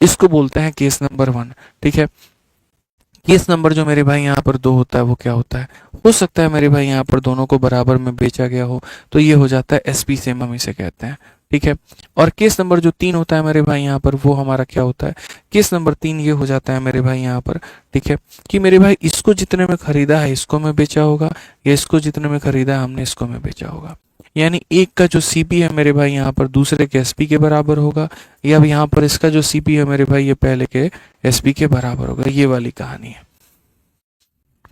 A: इसको बोलते हैं केस नंबर 1, ठीक है। केस नंबर जो मेरे भाई यहाँ पर 2 होता है वो क्या होता है, हो सकता है मेरे भाई यहाँ पर दोनों को बराबर में बेचा गया हो, तो ये हो जाता है एसपी सेम, हम इसे कहते हैं, ठीक है। और केस नंबर जो 3 होता है मेरे भाई यहाँ पर, वो हमारा क्या होता है, केस नंबर 3 ये हो जाता है मेरे भाई यहाँ पर, ठीक है, कि मेरे भाई इसको जितने में खरीदा है इसको में बेचा होगा, या इसको जितने में खरीदा है हमने इसको में बेचा होगा। यानी एक का जो सीपी है मेरे भाई यहाँ पर दूसरे के एसपी के बराबर होगा, या अब यहाँ पर इसका जो सीपी है मेरे भाई ये पहले के एसपी के बराबर होगा। ये वाली कहानी है,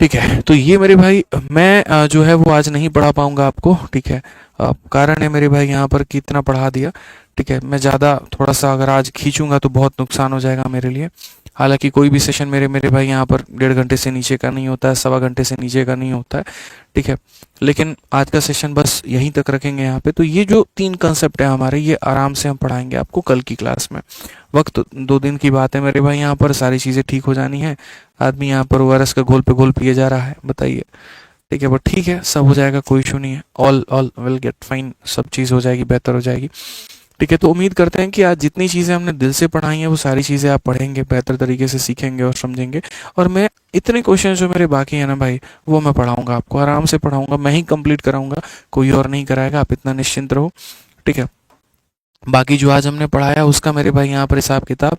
A: ठीक है। तो ये मेरे भाई मैं जो है वो आज नहीं पढ़ा पाऊंगा आपको, ठीक है। कारण है मेरे भाई यहाँ पर कि इतना पढ़ा दिया, ठीक है। मैं ज़्यादा थोड़ा सा अगर आज खींचूंगा तो बहुत नुकसान हो जाएगा मेरे लिए। हालांकि कोई भी सेशन मेरे मेरे भाई यहाँ पर 1.5 घंटे से नीचे का नहीं होता है, 1.25 घंटे से नीचे का नहीं होता है, ठीक है। लेकिन आज का सेशन बस यहीं तक रखेंगे यहाँ पे। तो ये जो 3 कंसेप्ट है हमारे, ये आराम से हम पढ़ाएंगे आपको कल की क्लास में। वक्त 2 दिन की बात है मेरे भाई, यहाँ पर सारी चीज़ें ठीक हो जानी है। आदमी यहाँ पर ओआरएस का घोल पे घोल पिए जा रहा है, बताइए, ठीक है। बट ठीक है, सब हो जाएगा, कोई इशू नहीं है। All all will get fine, सब चीज़ हो जाएगी, बेहतर हो जाएगी, ठीक है। तो उम्मीद करते हैं कि आज जितनी चीज़ें हमने दिल से पढ़ाई हैं वो सारी चीज़ें आप पढ़ेंगे, बेहतर तरीके से सीखेंगे और समझेंगे। और मैं इतने क्वेश्चन जो मेरे बाकी हैं ना भाई, वो मैं पढ़ाऊंगा आपको, आराम से पढ़ाऊंगा, मैं ही कंप्लीट कराऊंगा, कोई और नहीं कराएगा, आप इतना निश्चिंत रहो, ठीक है। बाकी जो आज हमने पढ़ाया उसका मेरे भाई यहाँ पर हिसाब किताब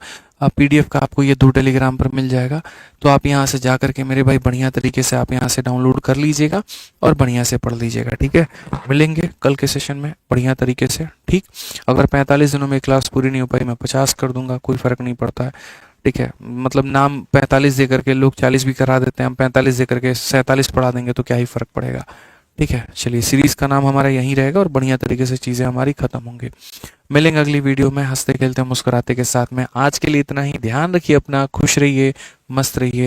A: पीडीएफ का आपको ये 2 टेलीग्राम पर मिल जाएगा। तो आप यहाँ से जा करके मेरे भाई बढ़िया तरीके से आप यहाँ से डाउनलोड कर लीजिएगा और बढ़िया से पढ़ लीजिएगा, ठीक है। मिलेंगे कल के सेशन में बढ़िया तरीके से, ठीक। अगर 45 दिनों में क्लास पूरी नहीं हो पाई, मैं 50 कर दूंगा, कोई फ़र्क नहीं पड़ता है, ठीक है। मतलब नाम 45 दे करके लोग 40 भी करा देते हैं, हम 45 दे करके 47 पढ़ा देंगे तो क्या ही फ़र्क पड़ेगा, ठीक है। चलिए, सीरीज़ का नाम हमारा यहीं रहेगा और बढ़िया तरीके से चीज़ें हमारी ख़त्म होंगी। मिलेंगे अगली वीडियो में हंसते खेलते मुस्कुराते के साथ में। आज के लिए इतना ही। ध्यान रखिए अपना, खुश रहिए, मस्त रहिए।